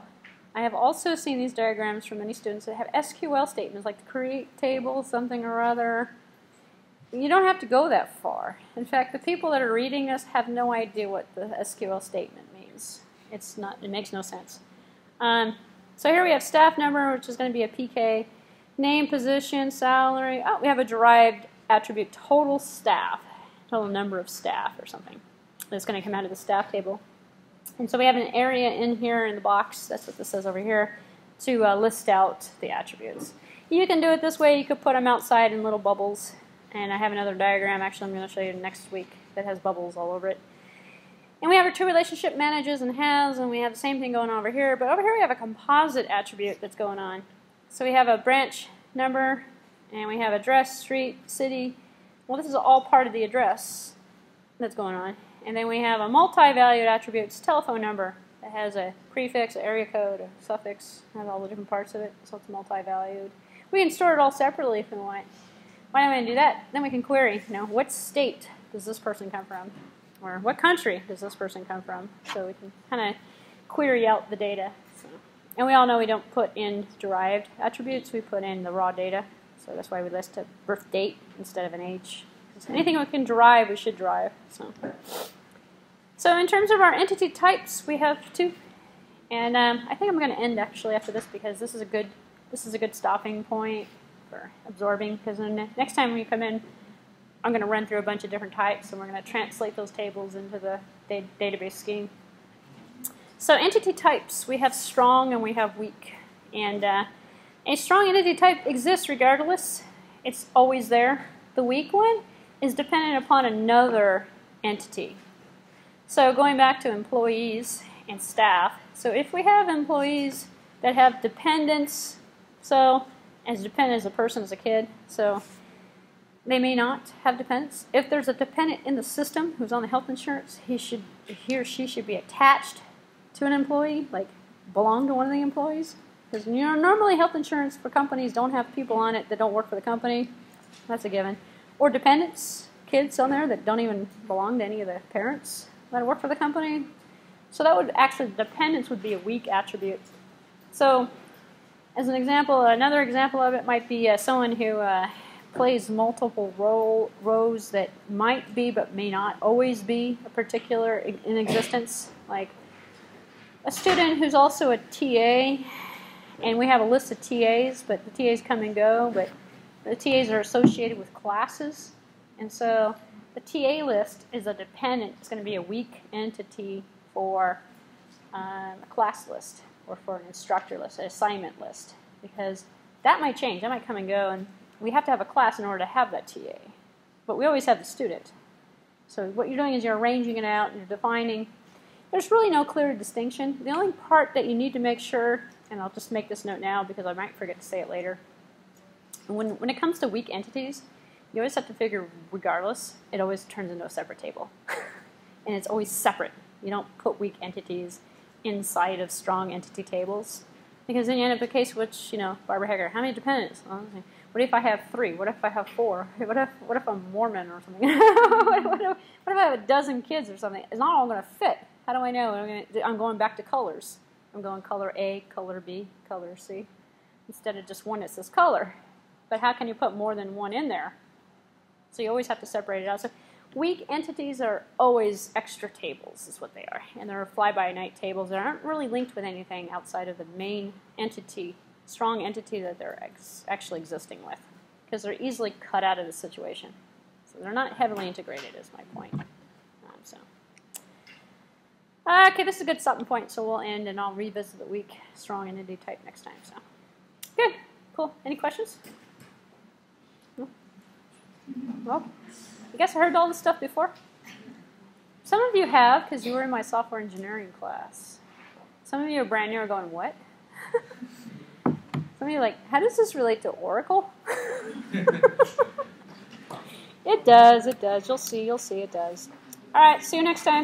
I have also seen these diagrams from many students that have SQL statements like the create table, something or other. You don't have to go that far. In fact, the people that are reading this have no idea what the SQL statement means. It makes no sense. So here we have staff number, which is going to be a PK, name, position, salary. Oh, we have a derived attribute, total staff, total number of staff or something. That's going to come out of the staff table. And so we have an area in here in the box, that's what this says over here, to list out the attributes. You can do it this way. You could put them outside in little bubbles. And I have another diagram, actually I'm going to show you next week, that has bubbles all over it. And we have our two relationship managers and has, and we have the same thing going on over here. But over here we have a composite attribute that's going on. So we have a branch number, and we have address, street, city. Well, this is all part of the address that's going on. And then we have a multi-valued attribute, it's telephone number. It has a prefix, an area code, a suffix, has all the different parts of it, so it's multi-valued. We can store it all separately if we want. Why don't we do that? Then we can query, what state does this person come from? Or what country does this person come from? So we can kind of query out the data. So. And we all know we don't put in derived attributes, we put in the raw data. So that's why we list a birth date instead of an age. So anything we can derive, we should derive. So in terms of our entity types, we have two. And I think I'm going to end actually after this because this is a good stopping point for absorbing. Because next time when you come in, I'm going to run through a bunch of different types, and we're going to translate those tables into the database scheme. So entity types, we have strong and we have weak. And a strong entity type exists regardless. It's always there. The weak one is dependent upon another entity. So going back to employees and staff, so if we have employees that have dependents, so as dependent as a person as a kid, so they may not have dependents. If there's a dependent in the system who's on the health insurance, he or she should be attached to an employee, like belong to one of the employees. Because normally health insurance for companies don't have people on it that don't work for the company. That's a given. Or dependents, kids on there that don't even belong to any of the parents that work for the company. So that would actually, dependence would be a weak attribute. So as an example, another example of it might be someone who plays multiple roles that might be but may not always be a particular in existence. Like a student who's also a TA, and we have a list of TAs, but the TAs come and go, but the TAs are associated with classes. And so the TA list is a dependent. It's going to be a weak entity for a class list or for an instructor list, an assignment list, because that might change. That might come and go, and we have to have a class in order to have that TA. But we always have the student. So what you're doing is you're arranging it out and you're defining. There's really no clear distinction. The only part that you need to make sure, and I'll just make this note now because I might forget to say it later, when it comes to weak entities, you always have to figure, regardless, it always turns into a separate table. And it's always separate. You don't put weak entities inside of strong entity tables. Because then you end up with a case which, Barbara Hager, how many dependents? What if I have 3? What if I have 4? What if I'm Mormon or something? what if I have a dozen kids or something? It's not all going to fit. How do I know? I'm going back to colors. I'm going color A, color B, color C, instead of just one that says color. But how can you put more than one in there? So you always have to separate it out. So weak entities are always extra tables is what they are. And they're fly-by-night tables that aren't really linked with anything outside of the main entity, strong entity that they're actually existing with. Because they're easily cut out of the situation. So they're not heavily integrated is my point. Okay, this is a good stopping point, so we'll end and I'll revisit the weak, strong entity type next time. So, good, cool. Any questions? No? Well, you guys heard all this stuff before? Some of you have, because you were in my software engineering class. Some of you are brand new are going, what? Some of you are like, how does this relate to Oracle? It does, it does. You'll see, it does. All right, see you next time.